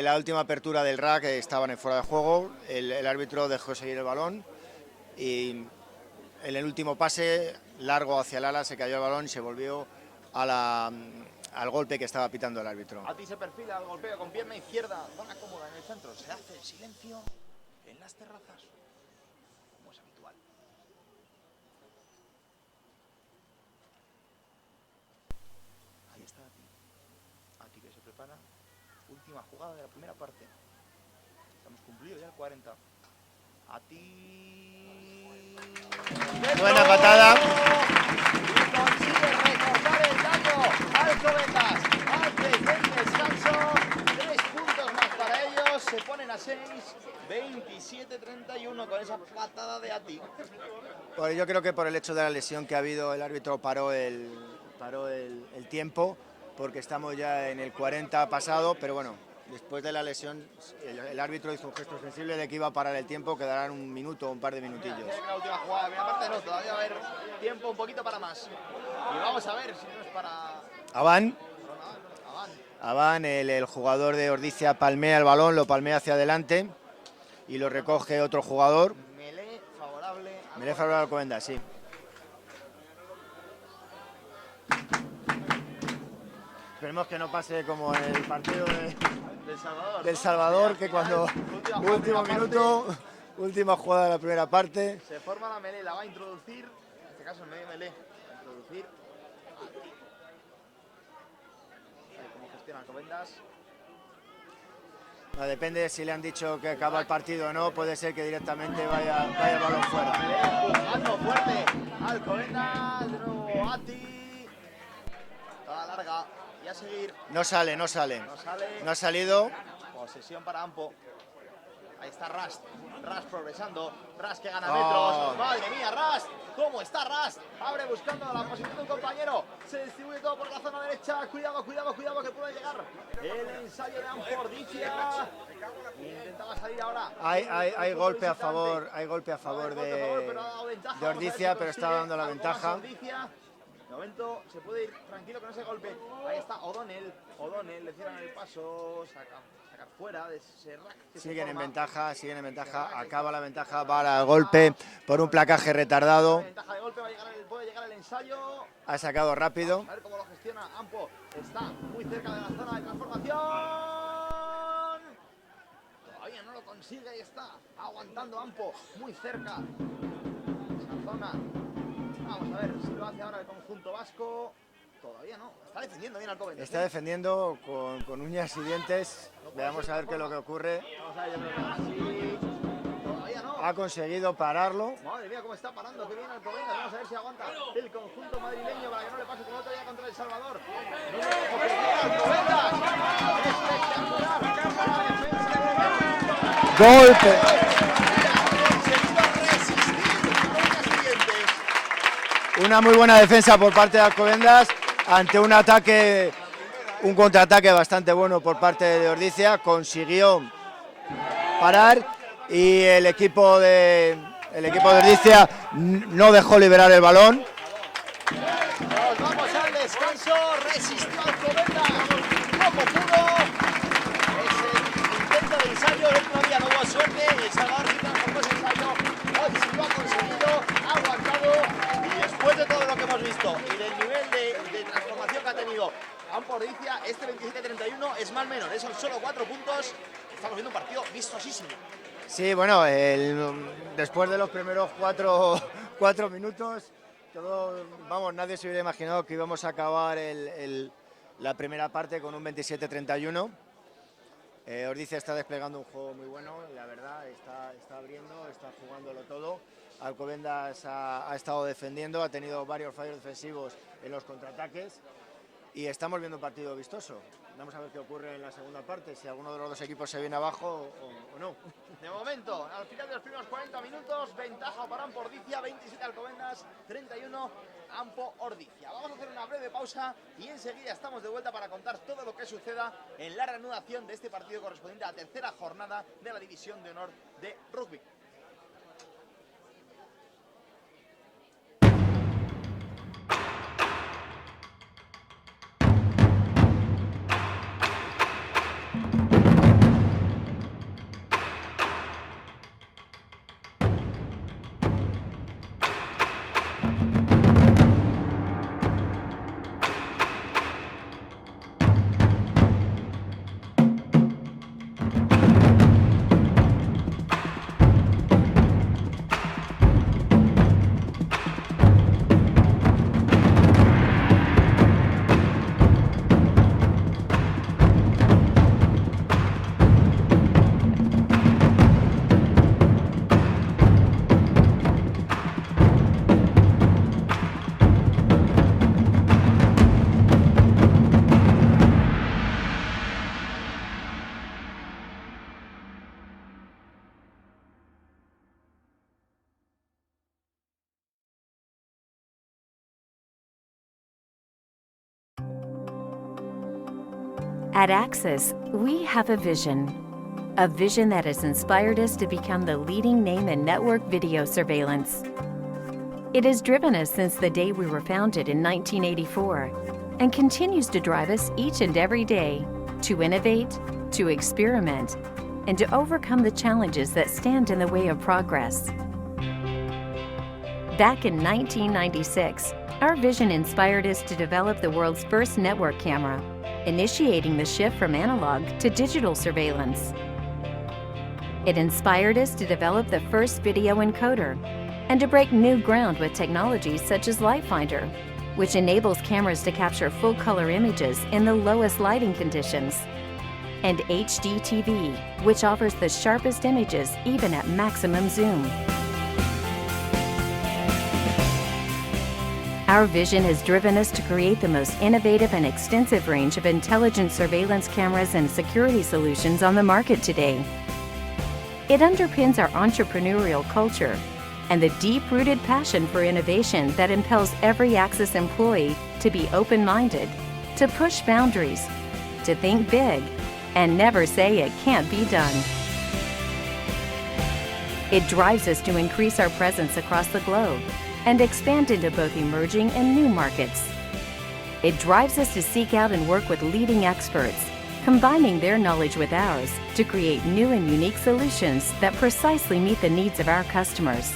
la última apertura del rack estaban en fuera de juego. El árbitro dejó seguir el balón y en el último pase largo hacia el ala se cayó el balón y se volvió al golpe que estaba pitando el árbitro. A Ti se perfila al golpeo con pierna izquierda, zona cómoda en el centro. Se hace el silencio en las terrazas, como es habitual. Ahí está A Ti que se prepara. Última jugada de la primera parte. Estamos cumplido ya el 40. A Ti. Buena patada. Y consigue recortar el daño. Alcobendas antes del descanso. 3 puntos más para ellos. Se ponen a 6. 27-31 con esa patada de A Ti. Pues yo creo que por el hecho de la lesión que ha habido, el árbitro paró el tiempo, porque estamos ya en el 40 pasado, pero bueno, después de la lesión el árbitro hizo un gesto sensible de que iba a parar el tiempo, quedarán un minuto o un par de minutillos. La última jugada, de la parte no, todavía va a haber tiempo un poquito para más. Y vamos a ver si no es para... Avan, el jugador de Ordicia, palmea el balón, lo palmea hacia adelante y lo recoge otro jugador. Melee favorable a Alcobendas, sí. Esperemos que no pase como en el partido del Salvador, que cuando último minuto, última jugada de la primera parte. Se forma la melee, la va a introducir, en este caso el medio melee, va a introducir A Ti. Cómo gestiona Alcobendas. No, depende de si le han dicho que acaba el partido o no, puede ser que directamente vaya el balón fuera. Jugando fuerte, Alcobendas, de nuevo A Ti. Toda larga y a seguir. No sale. No ha salido. Posesión para Ampo. Ahí está Rast progresando, Rast que gana metros, madre mía, Rast, ¿cómo está Rast? Abre buscando la posición de un compañero, se distribuye todo por la zona derecha, cuidado que puede llegar el ensayo de Ampordicia, intentaba salir ahora. Hay golpe a favor de Ordicia, pero está dando la ventaja. De momento se puede ir tranquilo con ese golpe. Ahí está O'Donnell le cierran el paso, sacar fuera de ese rack. Siguen en ventaja, acaba la ventaja, va al golpe por un placaje retardado. Ventaja de golpe, puede llegar el ensayo. Ha sacado rápido. A ver cómo lo gestiona Ampo, está muy cerca de la zona de transformación. Todavía no lo consigue y está aguantando Ampo, muy cerca. Esa zona. Vamos a ver si lo hace ahora el conjunto vasco. Todavía no, está defendiendo bien Alcobendas. Está defendiendo con uñas y dientes. Veamos a ver qué es lo que ocurre. Vamos a ver, yo creo que así. Todavía no. Ha conseguido pararlo. Madre mía, cómo está parando, qué bien Alcobendas. Vamos a ver si aguanta el conjunto madrileño para que no le pase como otro día contra El Salvador. Alcobendas. Espectacular. La defensa de Golpe. Una muy buena defensa por parte de Alcobendas ante un ataque, un contraataque bastante bueno por parte de Ordizia. Consiguió parar y el equipo de Ordizia no dejó liberar el balón. Nos vamos al descanso, resistió Alcobendas como pudo. Ese intento de ensayo, el otro día no hubo suerte, El Salvador sí transformó ese ensayo, hoy sí lo ha conseguido, ha aguantado y después de todo lo que hemos visto y del nivel de transformación que ha tenido Ampor Ordizia, este 27-31 es mal menor, son solo 4 puntos, estamos viendo un partido vistosísimo. Sí, bueno, después de los primeros cuatro minutos, nadie se hubiera imaginado que íbamos a acabar la primera parte con un 27-31. Ordizia está desplegando un juego muy bueno, la verdad, está abriendo, está jugándolo todo. Alcobendas ha estado defendiendo, ha tenido varios fallos defensivos en los contraataques y estamos viendo un partido vistoso. Vamos a ver qué ocurre en la segunda parte, si alguno de los dos equipos se viene abajo o no. De momento, al final de los primeros 40 minutos, ventaja para Ampor Ordizia, 27 Alcobendas, 31 Ampor Ordizia. Vamos a hacer una breve pausa y enseguida estamos de vuelta para contar todo lo que suceda en la reanudación de este partido correspondiente a la tercera jornada de la División de Honor de Rugby. At Axis, we have a vision that has inspired us to become the leading name in network video surveillance. It has driven us since the day we were founded in 1984 and continues to drive us each and every day to innovate, to experiment, and to overcome the challenges that stand in the way of progress. Back in 1996, our vision inspired us to develop the world's first network camera, initiating the shift from analog to digital surveillance. It inspired us to develop the first video encoder and to break new ground with technologies such as LightFinder, which enables cameras to capture full-color images in the lowest lighting conditions, and HDTV, which offers the sharpest images even at maximum zoom. Our vision has driven us to create the most innovative and extensive range of intelligent surveillance cameras and security solutions on the market today. It underpins our entrepreneurial culture and the deep-rooted passion for innovation that impels every Axis employee to be open-minded, to push boundaries, to think big, and never say it can't be done. It drives us to increase our presence across the globe and expand into both emerging and new markets. It drives us to seek out and work with leading experts, combining their knowledge with ours to create new and unique solutions that precisely meet the needs of our customers.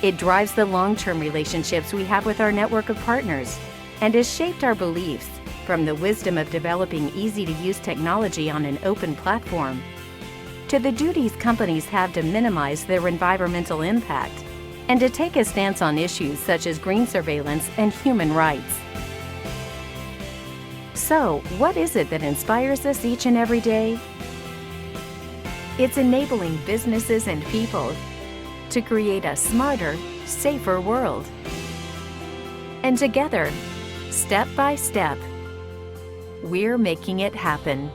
It drives the long-term relationships we have with our network of partners and has shaped our beliefs from the wisdom of developing easy-to-use technology on an open platform to the duties companies have to minimize their environmental impact and to take a stance on issues such as green surveillance and human rights. So, what is it that inspires us each and every day? It's enabling businesses and people to create a smarter, safer world. And together, step by step, we're making it happen.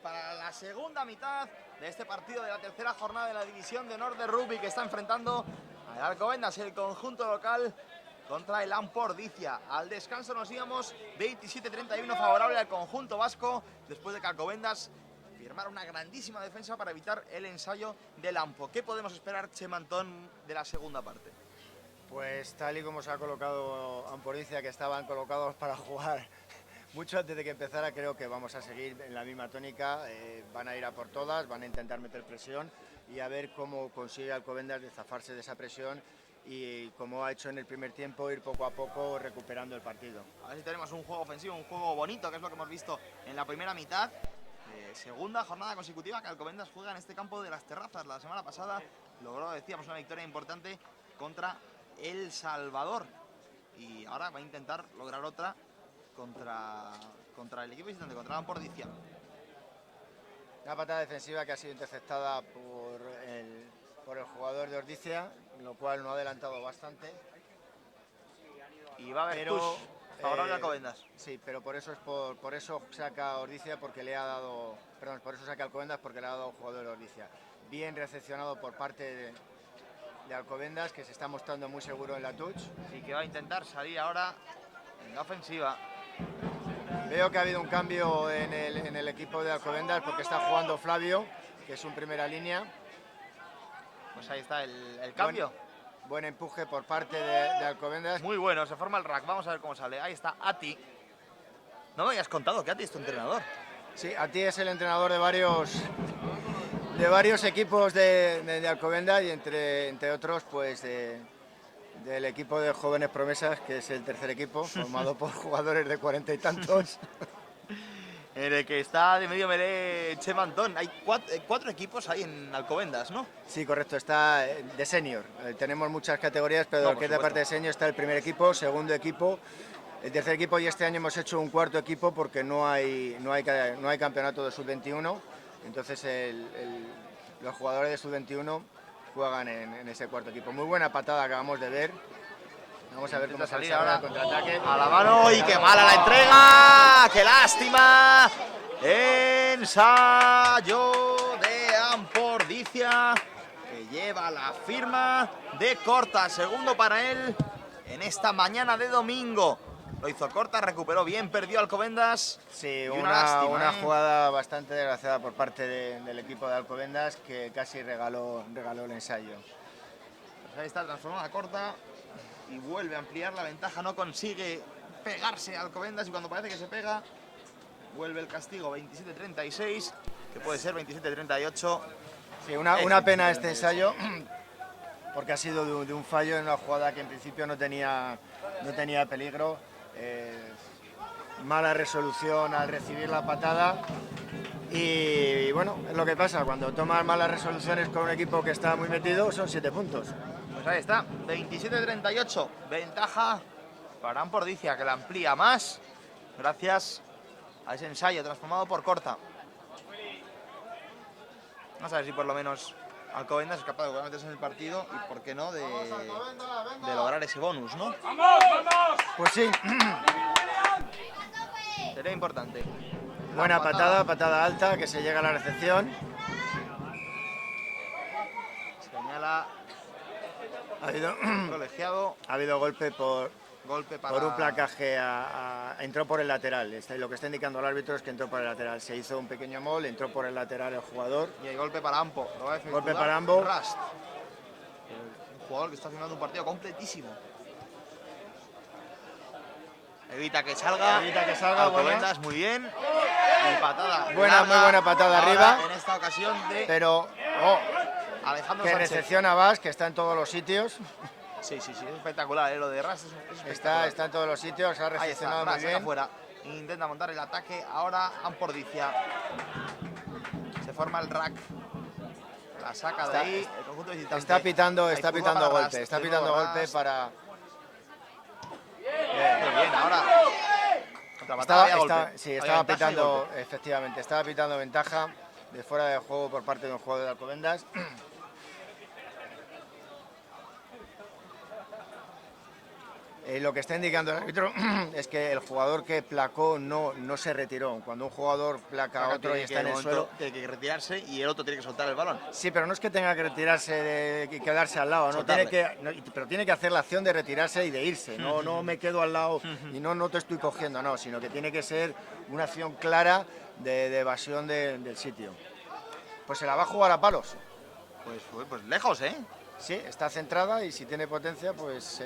Para la segunda mitad de este partido de la tercera jornada de la División de Honor de Rugby, que está enfrentando al Alcobendas, el conjunto local, contra el Ampordicia. Al descanso nos íbamos 27-31 favorable al conjunto vasco, después de que Alcobendas firmara una grandísima defensa para evitar el ensayo del Ampo. ¿Qué podemos esperar, Chema Antón, de la segunda parte? Pues tal y como se ha colocado Ampordicia, que estaban colocados para jugar mucho antes de que empezara, creo que vamos a seguir en la misma tónica. Van a ir a por todas, van a intentar meter presión y a ver cómo consigue Alcobendas de zafarse de esa presión y, como ha hecho en el primer tiempo, ir poco a poco recuperando el partido. A ver si tenemos un juego ofensivo, un juego bonito, que es lo que hemos visto en la primera mitad. Segunda jornada consecutiva que Alcobendas juega en este campo de las Terrazas. La semana pasada logró, decíamos, una victoria importante contra El Salvador y ahora va a intentar lograr otra contra el equipo visitante, contra el Ampordicia. Una patada defensiva que ha sido interceptada por el jugador de Ordicia, lo cual no ha adelantado bastante. Y va a haber push favorable a Alcobendas. Sí, pero por eso saca Ordicia, porque le ha dado, perdón, por eso saca Alcobendas, porque le ha dado jugador de Ordicia. Bien recepcionado por parte de Alcobendas, que se está mostrando muy seguro en la touch. Sí, que va a intentar salir ahora en la ofensiva. Veo que ha habido un cambio en el equipo de Alcobendas, porque está jugando Flavio, que es un primera línea. Pues ahí está el cambio. Buen empuje por parte de Alcobendas. Muy bueno, se forma el rack. Vamos a ver cómo sale. Ahí está Ati. No me habías contado que Ati es tu entrenador. Sí, Ati es el entrenador de varios equipos de Alcobendas y entre otros, pues del equipo de jóvenes promesas, que es el tercer equipo, formado por jugadores de 40 y tantos. En el que está de medio melé Chema Antón. Hay cuatro equipos ahí en Alcobendas, ¿no? Sí, correcto, está de senior. Tenemos muchas categorías, pero No, que es de parte de senior está el primer equipo, segundo equipo, el tercer equipo, y este año hemos hecho un cuarto equipo porque no hay campeonato de sub-21. Entonces los jugadores de sub-21 juegan en ese cuarto equipo. Muy buena patada acabamos de ver. Vamos a ver cómo salir sale ahora el contraataque. a la mano y qué mala la entrega. ¡Qué lástima! Ensayo de Ampordicia, que lleva la firma de Corta. Segundo para él en esta mañana de domingo. Lo hizo Corta, recuperó bien, perdió Alcobendas. Sí, una lástima, una jugada bastante desgraciada por parte del equipo de Alcobendas, que casi regaló el ensayo. Pues ahí está transformada Corta y vuelve a ampliar la ventaja. No consigue pegarse a Alcobendas y cuando parece que se pega, vuelve el castigo 27-36, que puede ser 27-38. Sí, una pena este ensayo, porque ha sido de un fallo en una jugada que en principio no tenía peligro. Mala resolución al recibir la patada y bueno, es lo que pasa cuando tomas malas resoluciones con un equipo que está muy metido. Son 7 puntos. Pues ahí está, 27-38, ventaja para Ampordicia, que la amplía más gracias a ese ensayo transformado por Corta. Vamos a ver si por lo menos Alcobendas es capaz de meterse en el partido y, por qué no, de lograr ese bonus, ¿no? Pues sí. Sería importante. Buena patada alta, que se llega a la recepción. Señala colegiado. Ha habido golpe por un placaje, entró por el lateral. Lo que está indicando el árbitro es que entró por el lateral. Se hizo un pequeño mol, entró por el lateral el jugador. Y hay golpe para Ampo. Golpe para Ampo. Rust. Un jugador que está haciendo un partido completísimo. Evita que salga. Alcobendas, muy bien. Y patada. Muy larga, buena patada arriba. En esta ocasión de Pero Alejandro que Sánchez. recepciona Vas, que está en todos los sitios. Sí, es espectacular, lo de Ras es espectacular. Está en todos los sitios, ha Ahí está, recepcionado Ras muy bien. afuera. Intenta montar el ataque, ahora Ampordicia. Se forma el rack. La saca de ahí, el conjunto visitante. Está pitando Hay curva para golpe, Ras, está de pitando nuevo golpe Ras. para... Muy bien, ahora. Contrapatada, había golpe. Había Estaba ventaja y pitando, golpe. efectivamente, estaba pitando ventaja de fuera de juego por parte de un jugador de Alcobendas. Lo que está indicando el árbitro es que el jugador que placó no se retiró. Cuando un jugador placa a otro y está en el suelo... Tiene que retirarse y el otro tiene que soltar el balón. Sí, pero no es que tenga que retirarse y quedarse al lado, pero tiene que hacer la acción de retirarse y de irse. No me quedo al lado y no te estoy cogiendo, no, sino que tiene que ser una acción clara de evasión del sitio. Pues se la va a jugar a palos. Pues lejos, ¿eh? Sí, está centrada y si tiene potencia, pues...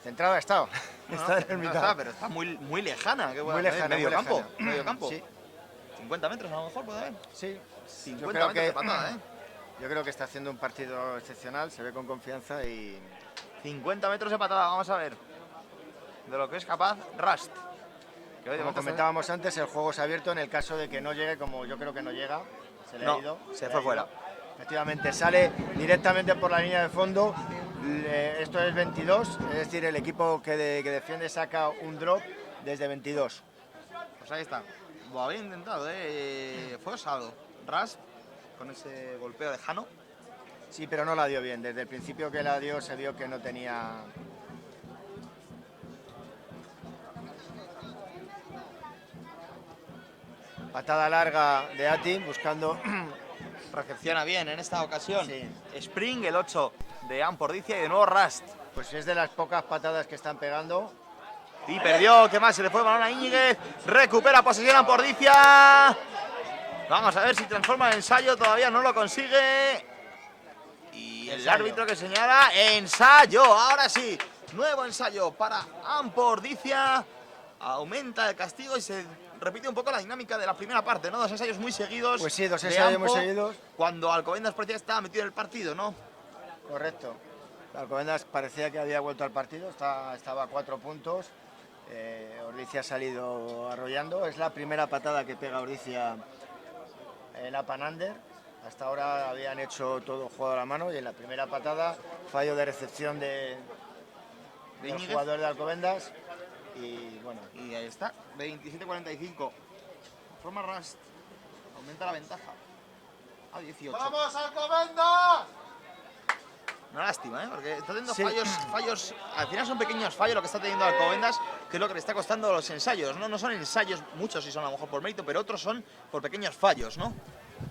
centrada ha estado. Está en el mitad. Pero está muy lejana. Muy lejana. Medio muy campo. lejana. Medio campo. Sí. 50 metros a lo mejor puede haber. Sí. 50 metros de patada, ¿eh? Yo creo que está haciendo un partido excepcional, se ve con confianza y... 50 metros de patada, vamos a ver. De lo que es capaz Rust. Como comentábamos antes, el juego se ha abierto en el caso de que no llegue, como yo creo que no llega. Se le ha ido. Se fue fuera. Efectivamente, sale directamente por la línea de fondo. Esto es 22, es decir, el equipo que defiende saca un drop desde 22. Pues ahí está. Lo había intentado, fue osado. Rust con ese golpeo de Jano. Sí, pero no la dio bien. Desde el principio que la dio se vio que no tenía... Patada larga de Ati, buscando... Recepciona bien en esta ocasión. Sí. Spring, el 8 de Ampordicia y de nuevo Rust. Pues es de las pocas patadas que están pegando. Y perdió, ¿qué más? Se le fue el balón a Íñiguez. Recupera posesión Ampordicia. Vamos a ver si transforma el ensayo, todavía no lo consigue. Y Y el Ensayo. árbitro que señala ensayo. Ahora sí, nuevo ensayo para Ampordicia. Aumenta el castigo y se repite un poco la dinámica de la primera parte, ¿no? Dos ensayos muy seguidos. Pues sí, dos de ensayos muy Ampo, seguidos. Cuando Alcobendas parecía que estaba metido en el partido, ¿no? Correcto. Alcobendas parecía que había vuelto al partido, estaba a 4 puntos. Ordizia ha salido arrollando. Es la primera patada que pega Ordizia en Apanander. Hasta ahora habían hecho todo juego a la mano y en la primera patada, fallo de recepción del Íñiguez. jugador de Alcobendas. Y bueno, Y ahí está, 27-45. Forma Rust. Aumenta la ventaja. A 18. ¡vamos Alcobendas! Una lástima, ¿eh? Porque está teniendo Sí. fallos. Al final son pequeños fallos lo que está teniendo Alcobendas, que es lo que le está costando los ensayos, ¿no? No son ensayos, muchos sí son a lo mejor por mérito, pero otros son por pequeños fallos, ¿no?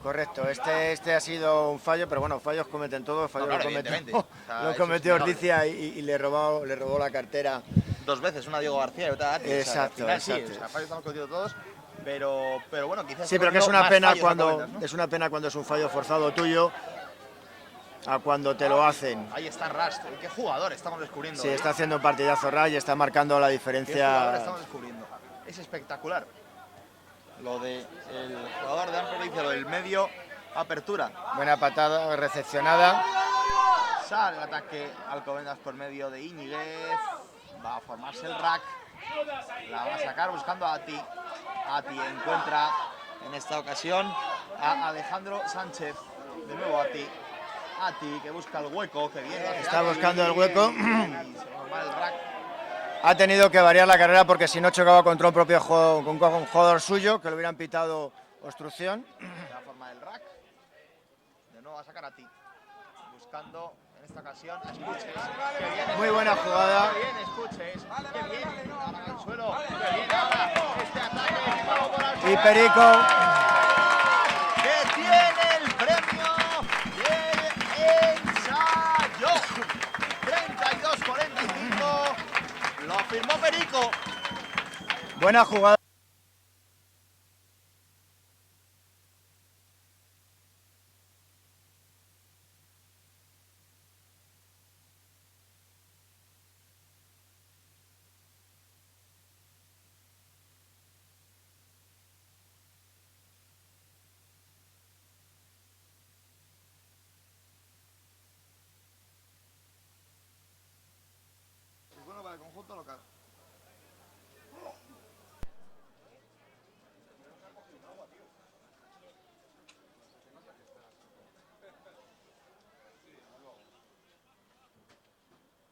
Correcto, este ha sido un fallo, pero bueno, fallos cometen todos, fallos No, claro, lo cometió, evidentemente. O sea, lo eso cometió es innegable. Ordizia y le robó la cartera. Dos veces, una a Diego García y otra a Ati. Exacto, O sea, al final, exacto. Sí, o sea, fallos estamos cometiendo todos, pero bueno, quizás... Sí, pero que ha es una más pena fallos cuando Alcobendas, ¿no? es una pena cuando es un fallo forzado tuyo a cuando te lo hacen. Ahí está Rust. ¿Qué jugador estamos descubriendo? Sí, hoy? está haciendo un partidazo Ray, está marcando la ¿Qué jugador diferencia. estamos descubriendo? Es espectacular. Lo de el jugador de Ampordicia, lo del medio, apertura. Buena patada recepcionada. Sale el ataque Alcobendas por medio de Íñiguez. Va a formarse el rack. La va a sacar buscando a Ati. Ati encuentra en esta ocasión a Alejandro Sánchez. De nuevo Ati. Ati que busca el hueco. Que viene. Está buscando el hueco. Y se forma el rack. Ha tenido que variar la carrera porque si no chocaba contra un propio con un jugador suyo, que le hubieran pitado obstrucción. La forma del rack. De nuevo va a sacar a Ati. Buscando en esta ocasión a Escuches. Que viene. Muy buena jugada. Qué bien, Escuches. Qué bien. Ahora al suelo. Qué bien ahora. Este ataque equipado por Alcobendas. Y Perico. Que tiene el premio del ensayo. 32-45. Lo firmó Perico. Buena jugada. Es bueno para el conjunto local.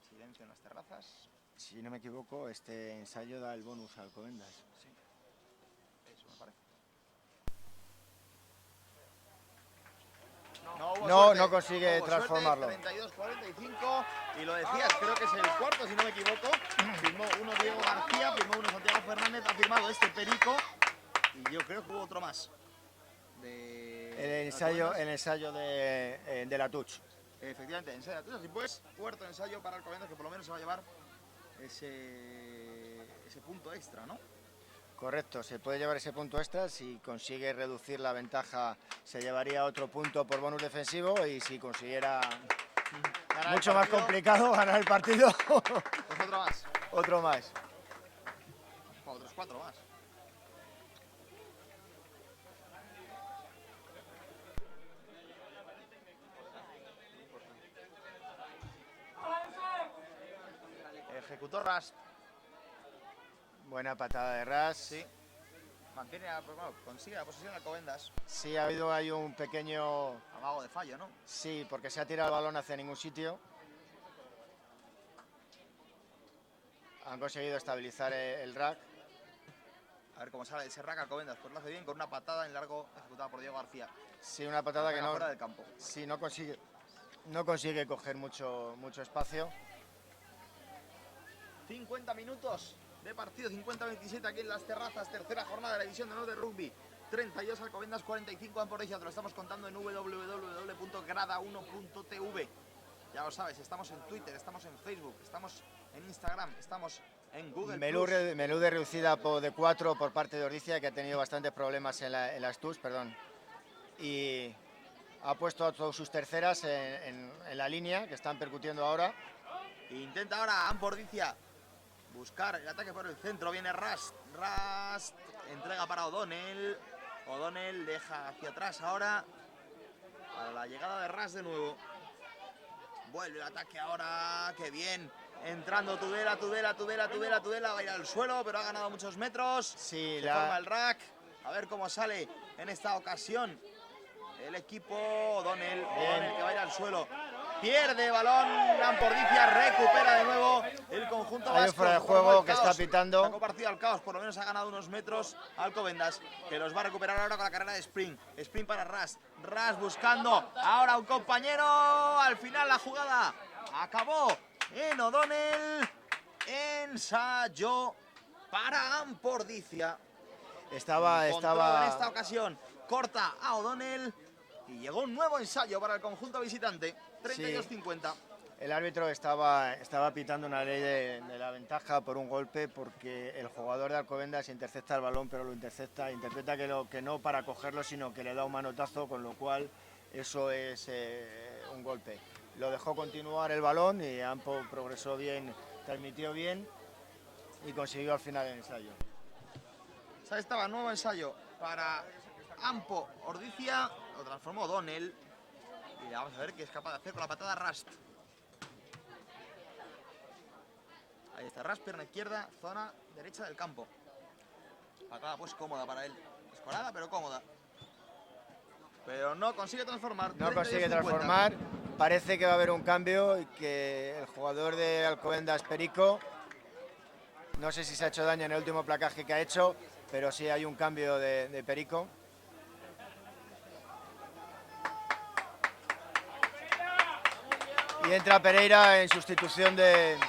Silencio en las terrazas. Si no me equivoco, este ensayo da el bonus a Alcobendas. Sí. Eso me parece. hubo No, suerte. no consigue hubo transformarlo. Suerte, 32-45. Y lo decías, creo que es el cuarto, si no me equivoco. Firmó uno Diego García, firmó uno Santiago Fernández, ha firmado este Perico. Y yo creo que hubo otro más. El ensayo de la Touch. Efectivamente, ensayo. Entonces, así pues, cuarto ensayo para Alcobendas, que por lo menos se va a llevar ese punto extra, ¿no? Correcto, se puede llevar ese punto extra. Si consigue reducir la ventaja, se llevaría otro punto por bonus defensivo. Y si consiguiera Ganar mucho el más partido, complicado ganar el partido, Pues otro más. otro más. Otros cuatro más. Ejecutó Ras. Buena patada de Ras. Sí. Mantiene, consigue la posesión de Alcobendas. Sí, ha habido ahí un pequeño... Amago de fallo, ¿no? Sí, porque se ha tirado el balón hacia ningún sitio. Han conseguido estabilizar el rack. A ver cómo sale ese rack Alcobendas. Pues lo hace bien con una patada en largo ejecutada por Diego García. Sí, una patada que no... Fuera del campo. Sí, no consigue coger mucho espacio. 50 minutos de partido, 50-27 aquí en las terrazas, tercera jornada de la división de honor de rugby. 32 Alcobendas, 45 Ampordicia, te lo estamos contando en www.grada1.tv. Ya lo sabes, estamos en Twitter, estamos en Facebook, estamos en Instagram, estamos en Google+. Menú de reducida de 4 por parte de Ordizia, que ha tenido bastantes problemas en las TUS, perdón. Y ha puesto a todas sus terceras en la línea, que están percutiendo ahora. Intenta ahora Ampordicia buscar el ataque por el centro. Viene Rust. Rust entrega para O'Donnell. O'Donnell deja hacia atrás ahora. A la llegada de Rust de nuevo. Vuelve el ataque ahora. ¡Qué bien! Entrando Tudela. Va a ir al suelo, pero ha ganado muchos metros. Sí, Se forma el rack. A ver cómo sale en esta ocasión el equipo. O'Donnell que va a ir al suelo. Pierde balón, Ampordicia recupera de nuevo el conjunto vasco. Hay un fuera de juego que está pitando. Sacó partido al caos, por lo menos ha ganado unos metros Alcobendas, que los va a recuperar ahora con la carrera de Spring. Spring para Ras. Ras buscando ahora un compañero. Al final la jugada acabó en O'Donnell. Ensayo para Ampordicia. Estaba en esta ocasión corta a O'Donnell. Y llegó un nuevo ensayo para el conjunto visitante, 32-50. Sí, el árbitro estaba pitando una ley de la ventaja por un golpe, porque el jugador de Alcobendas intercepta el balón, pero lo interpreta que no para cogerlo, sino que le da un manotazo, con lo cual eso es un golpe. Lo dejó continuar el balón y Ampo progresó bien, transmitió bien y consiguió al final el ensayo. Ahí estaba, nuevo ensayo para Ampo Ordicia. Lo transformó O'Donnell y vamos a ver qué es capaz de hacer con la patada Rust. Ahí está Rust, pierna izquierda, zona derecha del campo. Patada pues cómoda para él. Escorada pero cómoda. Pero no consigue transformar. No consigue transformar. Parece que va a haber un cambio y que el jugador de Alcobendas, Perico, no sé si se ha hecho daño en el último placaje que ha hecho, pero sí hay un cambio de Perico. Y entra Pereira en sustitución de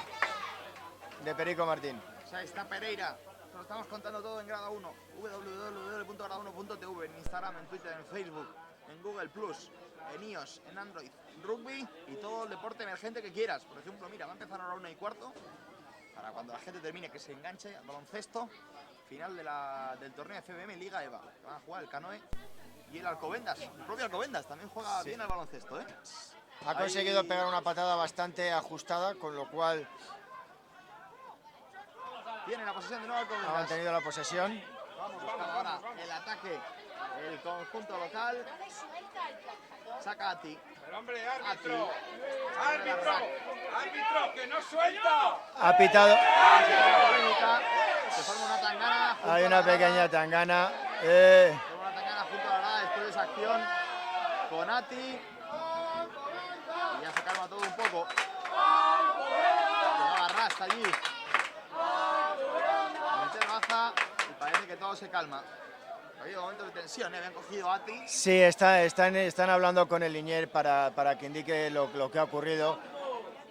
Perico Martín. Ahí está Pereira. Lo estamos contando todo en Grada 1. www.grada1.tv, en Instagram, en Twitter, en Facebook, en Google+, en iOS, en Android, rugby y todo el deporte emergente que quieras. Por ejemplo, mira, va a empezar ahora 1:15, para cuando la gente termine que se enganche al baloncesto. Final del torneo FBM Liga EVA. Van a jugar el Canoe y el Alcobendas. El propio Alcobendas también juega bien al baloncesto, ¿eh? Ha conseguido pegar una patada bastante ajustada, con lo cual tiene la posesión de nuevo Alcobendas. ha mantenido la posesión. Vamos buscando ahora el ataque del conjunto local. Saca a ti. Pero hombre, árbitro, que no suelta. Ha pitado. Se forma una tangana. Hay una pequeña tangana. Se forma una tangana junto a la grada después de esa acción con Ati. Y ya se calma todo un poco. Llegaba Rasta allí. Meter baja y parece que todo se calma. Ha habido momentos de tensión, habían cogido a Ati. Sí, están hablando con el Linier para que indique lo que ha ocurrido.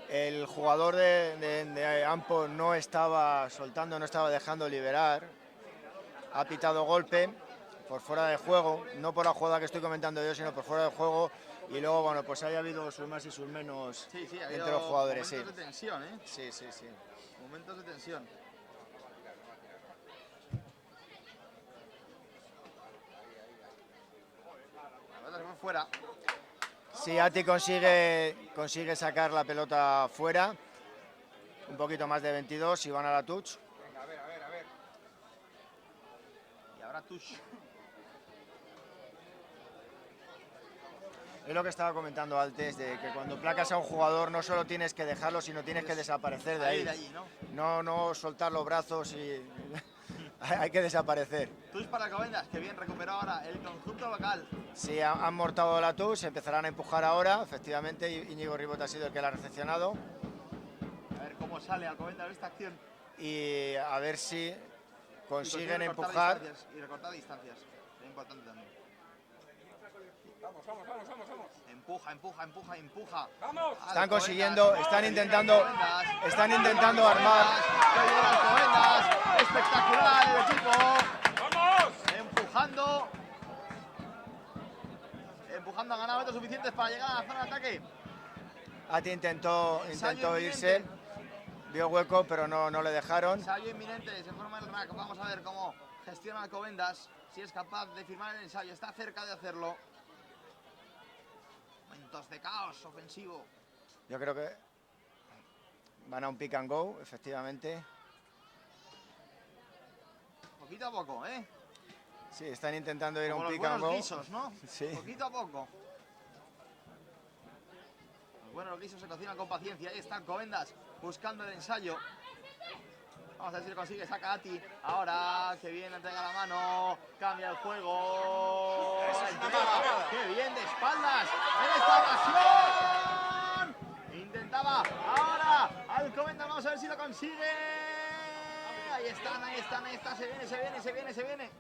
El jugador de Ampo no estaba soltando, no estaba dejando liberar. Ha pitado golpe por fuera de juego, no por la jugada que estoy comentando yo, sino por fuera de juego. Y luego, bueno, pues haya habido sus más y sus menos entre los jugadores. Momentos de tensión, ¿eh? Sí. Momentos de tensión. La pelota se fue fuera. Sí, Ati consigue sacar la pelota fuera. Un poquito más de 22 y van a la touch. Venga, a ver. Y ahora touch. Es lo que estaba comentando antes, de que cuando placas a un jugador no solo tienes que dejarlo, sino tienes que desaparecer de ahí. No soltar los brazos y hay que desaparecer. Touch para Alcobendas, que bien recuperado ahora el conjunto local. Sí, han mortado la touch, empezarán a empujar ahora, efectivamente. Íñigo Ribot ha sido el que la ha recepcionado. A ver cómo sale Alcobendas de esta acción. Y a ver si consiguen empujar. Y recortar distancias. Es importante también. Vamos. Empuja. Vamos. Están consiguiendo, están intentando armar. Alcobendas, espectacular el equipo. Vamos. Empujando, ha ganado metros suficientes para llegar a la zona de ataque. Ati intentó irse, vio hueco, pero no le dejaron. Ensayo inminente, se forma el rack. Vamos a ver cómo gestiona Alcobendas, si es capaz de firmar el ensayo. Está cerca de hacerlo. Momentos de caos ofensivo. Yo creo que van a un pick and go, efectivamente. Poquito a poco, ¿eh? Sí, están intentando ir a Como un los pick and buenos go. guisos, ¿no? Sí. Poquito a poco. Los buenos guisos se cocinan con paciencia. Ahí está Alcobendas buscando el ensayo. Vamos a ver si lo consigue, saca Ati. Ahora, que bien, entrega la mano. Cambia el juego. Entrega. Qué bien, de espaldas. En esta ocasión. Intentaba. Ahora, Alcobendas, vamos a ver si lo consigue. Ahí están, ahí están, ahí está. Se viene, se viene, se viene, se viene.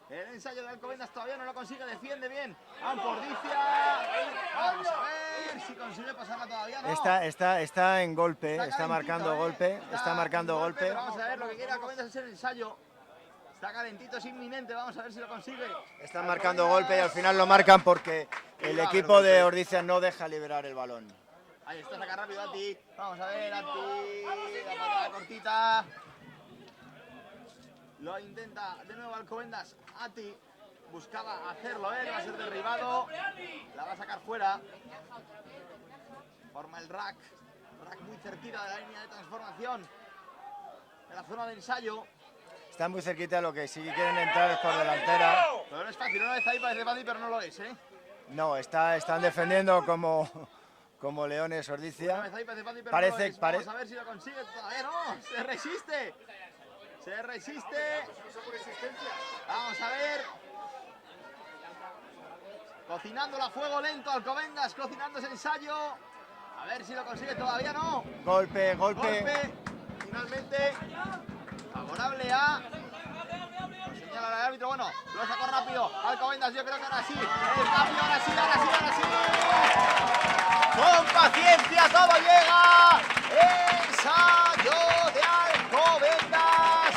El ensayo de Alcobendas todavía no lo consigue, defiende bien. Ampordicia. Vamos a ver si consigue pasarla todavía. No. Está en golpe, está calentito, marcando golpe, está marcando en golpe. pero vamos a ver, lo que quiere Alcobendas es el ensayo. Está calentito, es inminente, vamos a ver si lo consigue. Están marcando golpe y al final lo marcan porque el equipo de Ordizia no deja liberar el balón. Ahí está, saca rápido Ati. Vamos a ver, Ati. La patada cortita. Lo intenta de nuevo Alcobendas. Ati buscaba hacerlo él, va a ser derribado. La va a sacar fuera. Forma el rack. Rack muy cerquita de la línea de transformación. De la zona de ensayo. Están muy cerquita, lo que sí quieren entrar es por delantera. Pero no es fácil, no está ahí, parece fácil, pero no lo es, ¿eh? No, están defendiendo como leones Ordizia. Parece fácil, pero Parece- no lo es. pare- Vamos a ver si lo consigue. Todavía no, se resiste. Se resiste. Vamos a ver. Cocinando a fuego lento Alcobendas, cocinando ese ensayo. A ver si lo consigue, todavía no. Golpe. Golpe. Finalmente. Favorable a. Lo señala el árbitro, bueno, lo sacó rápido. Alcobendas, yo creo que ahora sí. El cambio, ahora sí, ahora sí, ahora sí. Con paciencia todo llega. Ensayo de Alcobendas.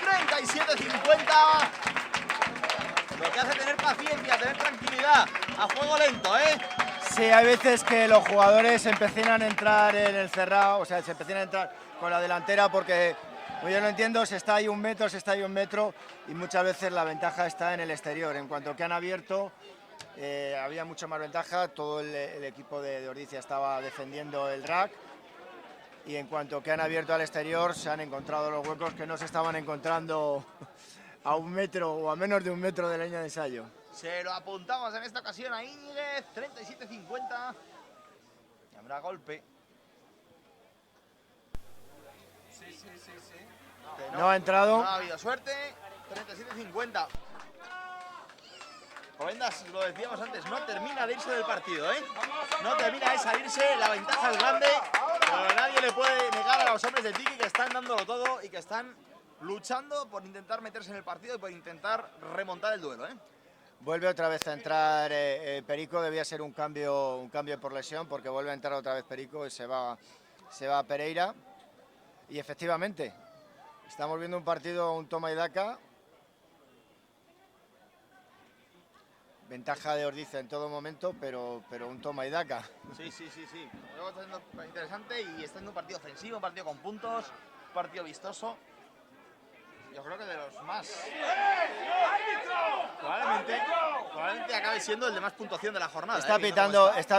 37-50. Lo que hace tener paciencia, tener tranquilidad. A fuego lento, ¿eh? Sí, hay veces que los jugadores empecinan a entrar en el cerrado, o sea, se empecinan a entrar con la delantera porque, pues yo no entiendo, se está ahí un metro y muchas veces la ventaja está en el exterior. En cuanto que han abierto, había mucha más ventaja, todo el equipo de Ordizia estaba defendiendo el rack y en cuanto que han abierto al exterior se han encontrado los huecos que no se estaban encontrando a un metro o a menos de un metro de la línea de ensayo. Se lo apuntamos en esta ocasión a Íñiguez, 37-50. Y habrá golpe. Que No ha entrado. No ha habido suerte. 37-50. Alcobendas, lo decíamos antes, no termina de irse del partido, ¿eh? No termina de salirse, la ventaja es grande, pero nadie le puede negar a los hombres de Tiki que están dándolo todo y que están luchando por intentar meterse en el partido y por intentar remontar el duelo, ¿eh? Vuelve otra vez a entrar Perico, debía ser un cambio por lesión porque vuelve a entrar otra vez Perico y se va Pereira. Y efectivamente, estamos viendo un partido, un toma y daca. Ventaja de Ordizia en todo momento, pero un toma y daca. Sí. Luego está siendo interesante y está siendo un partido ofensivo, un partido con puntos, un partido vistoso. Yo creo que de los más. Probablemente acabe siendo el de más puntuación de la jornada. Está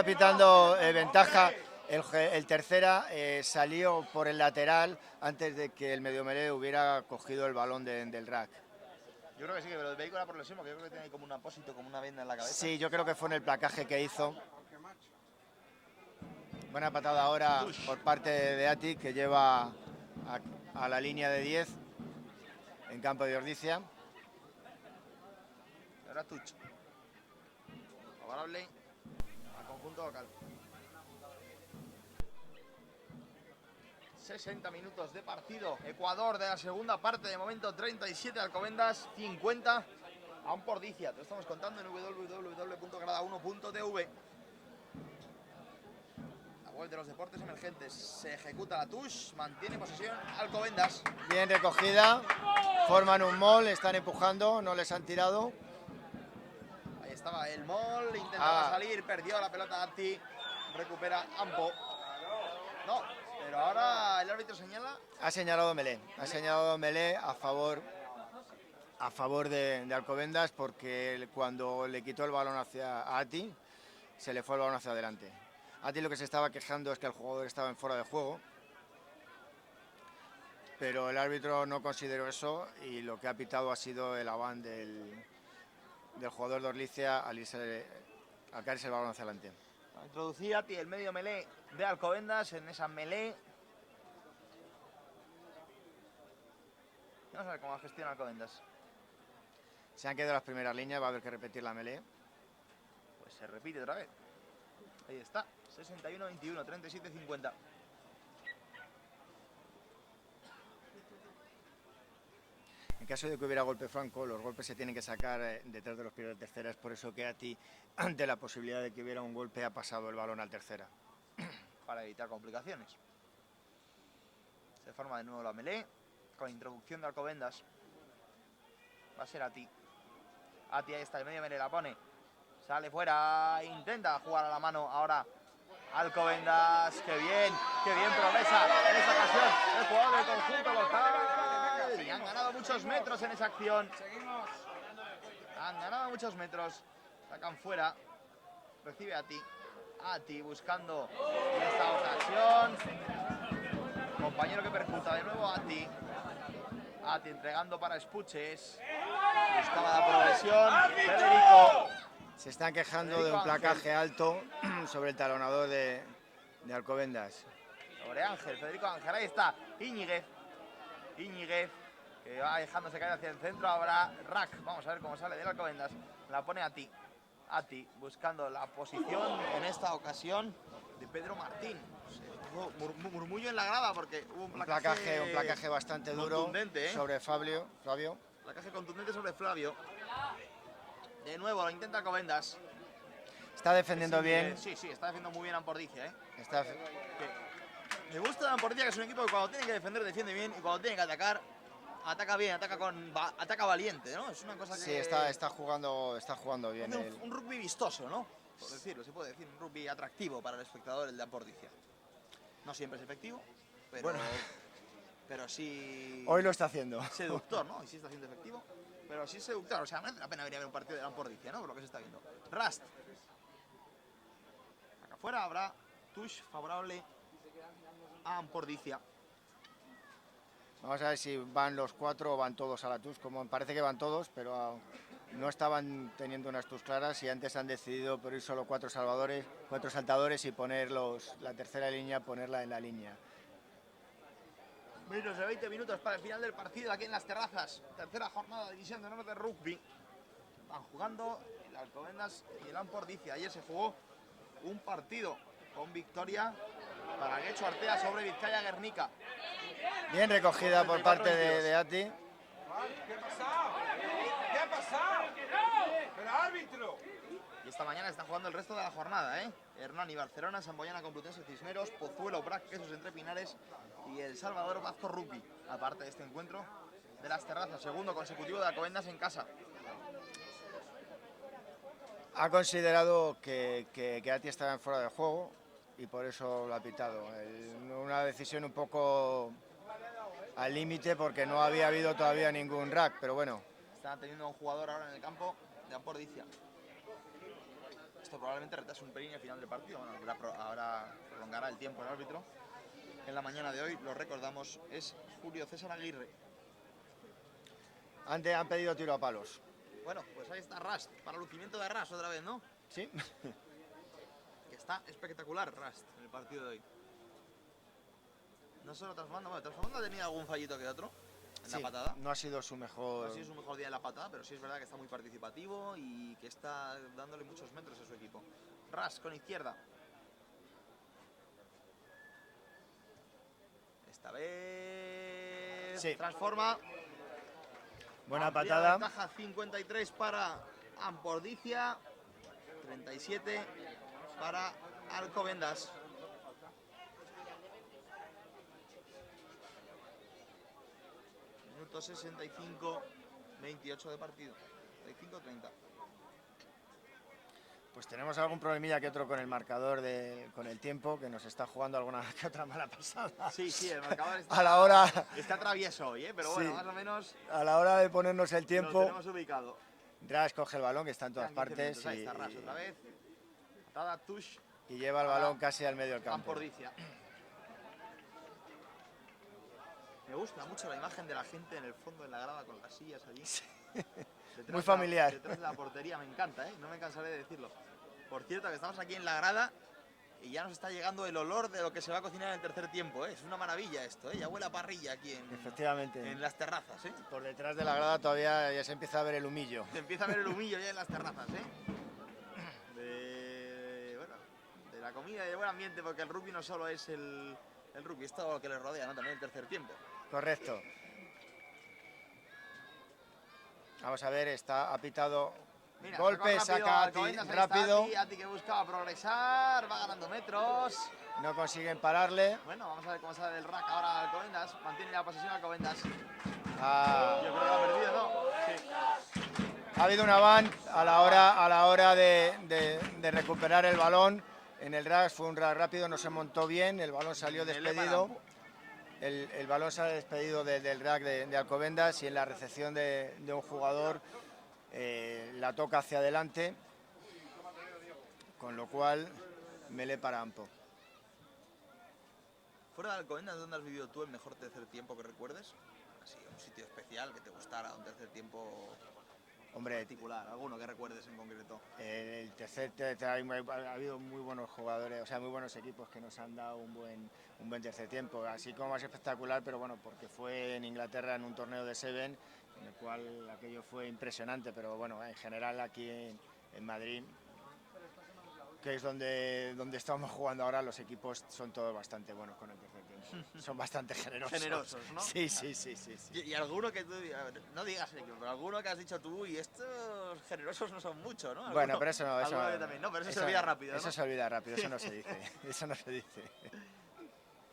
pitando ventaja. El tercera salió por el lateral antes de que el Mediomeré hubiera cogido el balón del rack. Yo creo que sí, pero el vehículo era por lesión, porque yo creo que tiene ahí como un apósito, como una venda en la cabeza. Sí, yo creo que fue en el placaje que hizo. Buena patada ahora por parte de Ati, que lleva a la línea de 10 en campo de Ordizia. Ahora Tuch. Favorable al conjunto local. 60 minutos de partido. Ecuador de la segunda parte, de momento 37 Alcobendas, 50 a un Pordicia. Te lo estamos contando en www.grada1.tv. La web de los deportes emergentes. Se ejecuta la touch, mantiene posesión Alcobendas. Bien recogida, forman un mall, están empujando, no les han tirado. Ahí estaba el Mol, intentaba salir, perdió la pelota Ati, recupera Ampo. No, pero ahora el árbitro señala. Ha señalado Melé a favor de Alcobendas porque cuando le quitó el balón hacia Ati se le fue el balón hacia adelante. Ati lo que se estaba quejando es que el jugador estaba en fuera de juego, pero el árbitro no consideró eso y lo que ha pitado ha sido el aván del jugador de Orlicia al caerse el balón hacia adelante. Introducía Ati el medio melé de Alcobendas en esa melé. Vamos a ver cómo gestiona Alcobendas. Se han quedado las primeras líneas, va a haber que repetir la melé. Pues se repite otra vez. Ahí está, 61-21, 37-50. En caso de que hubiera golpe franco, los golpes se tienen que sacar detrás de los pies de tercera. Es por eso que Ati, ante la posibilidad de que hubiera un golpe, ha pasado el balón al tercera. Para evitar complicaciones. Se forma de nuevo la melé, con introducción de Alcobendas. Va a ser Ati. Ati ahí está, el medio melé la pone. Sale fuera, intenta jugar a la mano ahora Alcobendas. ¡Qué bien progresa en esa ocasión el jugador del conjunto local! Y han ganado muchos metros en esa acción. Seguimos. Han ganado muchos metros. Sacan fuera. Recibe Ati. Ati buscando en esta ocasión. Compañero que percuta de nuevo Ati. Ati entregando para Espuches. Buscaba la progresión. Federico. Se están quejando de un placaje alto sobre el talonador de Alcobendas. Sobre Ángel, Federico Ángel. Ahí está Íñiguez. Íñiguez, que va dejándose caer hacia el centro. Ahora Rack. Vamos a ver cómo sale de Alcobendas. La pone Ati. Ati buscando la posición en esta ocasión de Pedro Martín. Hubo murmullo en la grada porque hubo un placaje bastante duro contundente, sobre Flavio. Placaje contundente sobre Flavio. De nuevo lo intenta Alcobendas. Está defendiendo bien. Sí, está defendiendo muy bien Ampordicia. Está... Me gusta Ampordicia, que es un equipo que cuando tiene que defender defiende bien y cuando tiene que atacar, ataca bien, ataca valiente, ¿no? Es una cosa que... Sí, está jugando bien. Un rugby vistoso, ¿no? Por decirlo, se puede decir, un rugby atractivo para el espectador, el de Ampordicia. No siempre es efectivo, pero sí... Hoy lo está haciendo. Seductor, ¿no? Y sí está siendo efectivo, pero sí seductor. O sea, merece la pena venir a ver un partido de Ampordicia, ¿no? Por lo que se está viendo. Rust. Acá afuera habrá touch favorable a Ampordicia. Vamos a ver si van los cuatro o van todos a la TUS. Como parece que van todos, pero no estaban teniendo unas TUS claras y antes han decidido por ir solo cuatro saltadores y poner la tercera línea, ponerla en la línea. Menos de 20 minutos para el final del partido aquí en Las Terrazas. Tercera jornada de División de Honor de Rugby. Van jugando el Alcobendas y el Ampordicia. Ayer se jugó un partido con victoria para Guecho Artea sobre Vizcaya Guernica. Bien recogida por parte de Ati. ¿Qué ha pasado? ¡Pero árbitro! Y esta mañana está jugando el resto de la jornada, ¿eh? Hernani, Barcelona, Samboyana, Complutense, Cisneros, Pozuelo, Brac, Quesos Entre Pinares y El Salvador Vasco Rugby. Aparte de este encuentro de Las Terrazas, segundo consecutivo de Alcobendas en casa. Ha considerado que Ati estaba en fuera de juego y por eso lo ha pitado. Una decisión un poco al límite porque no había habido todavía ningún rack, pero bueno. Están teniendo a un jugador ahora en el campo de Ampordicia. Esto probablemente retrase un pelín el final del partido. Bueno, ahora prolongará el tiempo el árbitro. En la mañana de hoy, lo recordamos, es Julio César Aguirre. Antes han pedido tiro a palos. Bueno, pues ahí está Rust, para lucimiento de Rust otra vez, ¿no? Sí. Que está espectacular Rust en el partido de hoy. No solo Transformando, bueno, Transformando ha tenido algún fallito que otro en la patada. No ha sido su mejor... No ha sido su mejor día en la patada, pero sí es verdad que está muy participativo y que está dándole muchos metros a su equipo. Rust con izquierda. Esta vez sí. Transforma. Buena Amplía patada. Ventaja 53 para Ampordicia, 37 para Alcobendas. Minuto 65, 28 de partido. 35-30. Pues tenemos algún problemilla que otro con el marcador, con el tiempo, que nos está jugando alguna que otra mala pasada. Sí, el marcador está, a la hora, está travieso hoy, pero bueno, sí, más o menos a la hora de ponernos el tiempo, lo tenemos ubicado. Ras coge el balón, que está en todas partes. Ahí está Ras otra vez. Patada touch. Y lleva el balón casi al medio del campo. Ampordicia. Me gusta mucho la imagen de la gente en el fondo de la grada con las sillas allí. Muy familiar. Detrás de la portería, me encanta, ¿eh? No me cansaré de decirlo. Por cierto, que estamos aquí en la grada y ya nos está llegando el olor de lo que se va a cocinar en el tercer tiempo, ¿eh? Es una maravilla esto, ¿eh? Ya huele a parrilla aquí Efectivamente. en las terrazas, ¿eh? Por detrás de la grada todavía ya se empieza a ver el humillo. Se empieza a ver el humillo ya en las terrazas, ¿eh? De la comida y de buen ambiente, porque el rugby no solo es el rugby, es todo lo que le rodea, ¿no? También el tercer tiempo. Correcto. Vamos a ver, ha pitado. Mira, golpe, saca a Ati rápido. Ati que buscaba progresar, va ganando metros. No consiguen pararle. Bueno, vamos a ver cómo sale del rack ahora Alcobendas. Mantiene la posesión Alcobendas. Yo Ah, creo que lo ha perdido, ¿no? Sí. ha habido un avant a la hora de recuperar el balón. En el rack fue un rack rápido, no se montó bien, el balón salió despedido. El balón sale despedido del rack de Alcobendas y en la recepción de un jugador la toca hacia adelante, con lo cual Melé para Ampo. Fuera de Alcobendas, ¿dónde has vivido tú el mejor tercer tiempo que recuerdes? Así, un sitio especial que te gustara, un tercer tiempo Hombre, particular, alguno que recuerdes en concreto. el tercer ha habido muy buenos jugadores, o sea, muy buenos equipos que nos han dado un buen tercer tiempo, así como más espectacular, pero bueno, porque fue en Inglaterra en un torneo de Seven, en el cual aquello fue impresionante, pero bueno, en general aquí en Madrid, que es donde estamos jugando ahora, los equipos son todos bastante buenos con el tercer tiempo, son bastante generosos. Generosos, ¿no? Sí. Y alguno que tú, no digas el equipo, pero alguno que has dicho tú, y estos generosos no son mucho, ¿no? Bueno, pero eso no, alguno que también, no, pero eso se olvida rápido, ¿no? Eso se olvida rápido, eso no se dice, eso no se dice.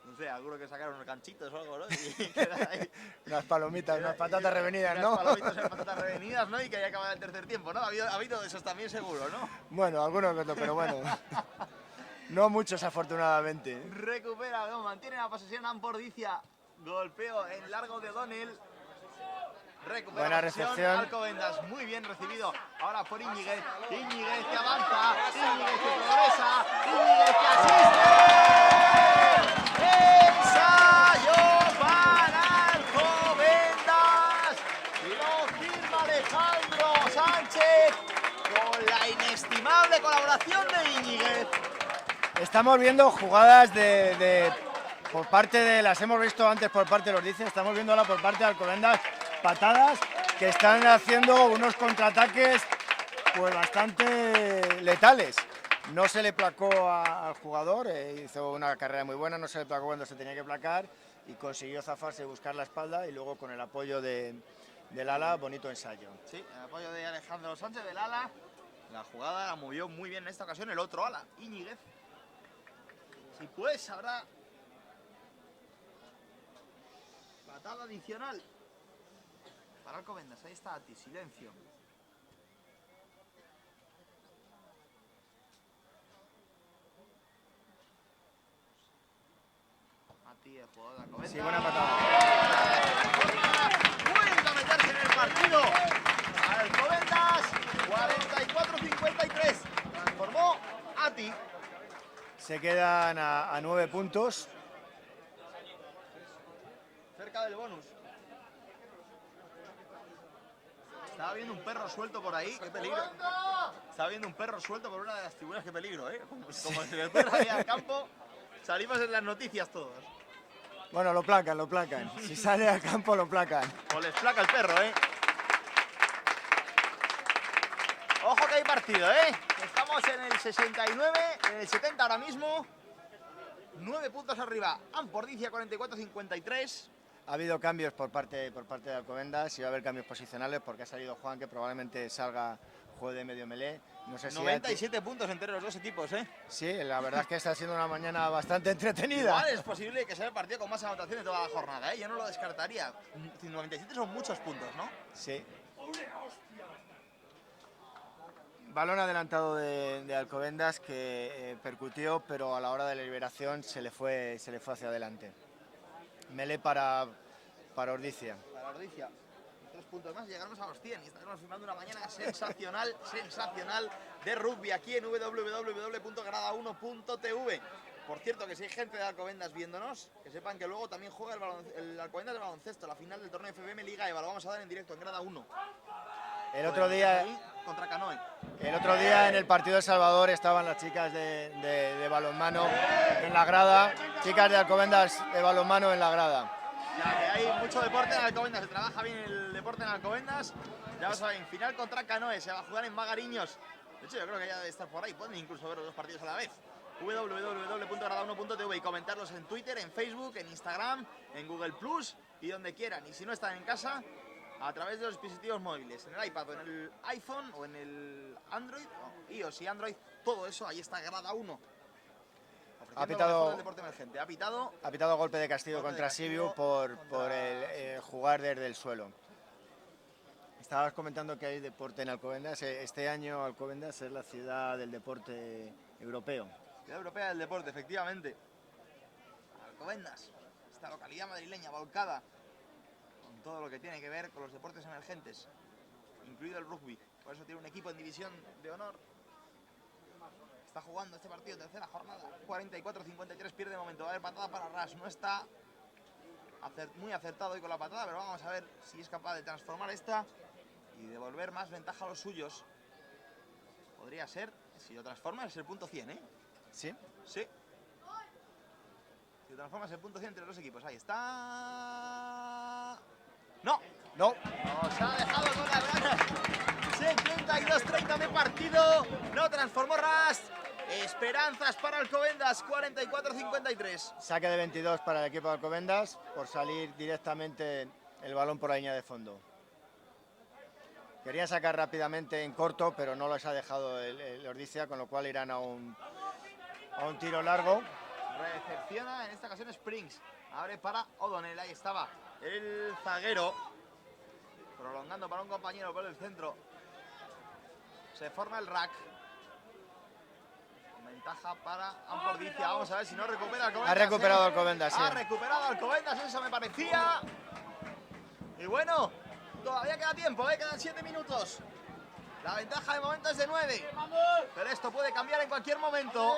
No sé, alguno que sacaron unos ganchitos o algo, ¿no? Y queda ahí. Unas palomitas, unas patatas revenidas, ¿no? Unas palomitas y patatas revenidas, ¿no? Y que haya acabado el tercer tiempo, ¿no? Ha habido de esos también seguro, ¿no? Bueno, algunos que otros, pero bueno. No muchos, afortunadamente. Recupera, no, mantiene la posesión Ampordicia. Golpeo en largo de Donel. Recupera Buena posesión, recepción. Alcobendas, muy bien recibido. Ahora por Íñiguez. Íñiguez que avanza. Íñiguez que progresa. Íñiguez que asiste. Ensayo para Alcobendas. Y lo firma Alejandro Sánchez con la inestimable colaboración de Íñiguez. Estamos viendo jugadas por parte de, las hemos visto antes por parte de los Ordicia, estamos viendo ahora por parte de Alcobendas patadas que están haciendo unos contraataques pues bastante letales. No se le placó al jugador, hizo una carrera muy buena, no se le placó cuando se tenía que placar y consiguió zafarse y buscar la espalda y luego con el apoyo del ala, bonito ensayo. Sí, el apoyo de Alejandro Sánchez del ala. La jugada la movió muy bien en esta ocasión el otro ala, Íñiguez. Y pues habrá patada adicional para Alcobendas. Ahí está Ati, silencio. Ati, el jugador de Alcobendas. Sí, buena patada. Vuelve a meterse en el partido. Alcobendas, 44-53. Transformó Ati. Se quedan a 9 puntos. Cerca del bonus. Estaba viendo un perro suelto por ahí, qué peligro. Estaba viendo un perro suelto por una de las tribunas, qué peligro, ¿eh? Como se le perro ahí al campo, salimos en las noticias todos. Bueno, lo placan. Si sale al campo, lo placan. O les placa el perro, ¿eh? Ojo que hay partido, ¿eh? Estamos en el 69, en el 70 ahora mismo. 9 puntos arriba. Ampordicia 44-53. Ha habido cambios por parte de Alcobendas y va a haber cambios posicionales porque ha salido Juan, que probablemente salga juego de medio melé. No sé si 97 puntos entre los dos equipos, ¿eh? Sí, la verdad es que está siendo una mañana bastante entretenida. Igual es posible que sea el partido con más anotación de toda la jornada, ¿eh? Yo no lo descartaría. 97 son muchos puntos, ¿no? Sí. Balón adelantado de Alcobendas que percutió, pero a la hora de la liberación se le fue hacia adelante. Melé para Ordicia. Para Ordicia. 3 puntos más y llegaremos a los 100. Y estaremos filmando una mañana sensacional, sensacional de rugby aquí en www.grada1.tv. Por cierto, que si hay gente de Alcobendas viéndonos, que sepan que luego también juega el Alcobendas de baloncesto, la final del torneo FBM Liga EVA. Lo vamos a dar en directo en Grada 1. El otro día contra Canoe. El otro día en el partido de Salvador estaban las chicas de balonmano en la grada, chicas de Alcobendas de balonmano en la grada. Ya que hay mucho deporte en Alcobendas, se trabaja bien el deporte en Alcobendas. Ya lo saben, final contra Canoe, se va a jugar en Magariños. De hecho, yo creo que ya debe estar por ahí, pueden incluso ver los dos partidos a la vez. www.grada1.tv y comentarlos en Twitter, en Facebook, en Instagram, en Google Plus y donde quieran. Y si no están en casa, a través de los dispositivos móviles, en el iPad o en el iPhone o en el Android, iOS y Android, todo eso, ahí está Grada 1. Ha pitado, deporte emergente. Ha pitado golpe de castigo contra Sibiu por el jugar desde el suelo. Estabas comentando que hay deporte en Alcobendas. Este año Alcobendas es la ciudad del deporte europeo. Ciudad europea del deporte, efectivamente. Alcobendas, esta localidad madrileña volcada con todo lo que tiene que ver con los deportes emergentes, incluido el rugby. Por eso tiene un equipo en división de honor. Está jugando este partido, tercera jornada. 44-53, pierde de momento. Va a haber patada para Ras. No está muy acertado hoy con la patada, pero vamos a ver si es capaz de transformar esta y devolver más ventaja a los suyos. Podría ser, si lo transforma, es el punto 100, ¿eh? ¿Sí? Sí. Si lo transforma es el punto 100 entre los equipos. Ahí está. ¡No! No. Nos ha dejado con las ganas. 72-30 de partido. No transformó Ras. Esperanzas para Alcobendas, 44-53. Saque de 22 para el equipo de Alcobendas por salir directamente el balón por la línea de fondo. Querían sacar rápidamente en corto, pero no los ha dejado el Ordizia, con lo cual irán a un tiro largo. Recepciona en esta ocasión Springs. Abre para O'Donnell, ahí estaba el zaguero. Prolongando para un compañero por el centro. Se forma el rack. Ventaja para Ampordicia. Vamos a ver si no recupera Alcobendas. Ha recuperado Alcobendas, sí. Ha recuperado Alcobendas, eso me parecía. Y bueno, todavía queda tiempo, quedan 7 minutos. La ventaja de momento es de 9. Pero esto puede cambiar en cualquier momento.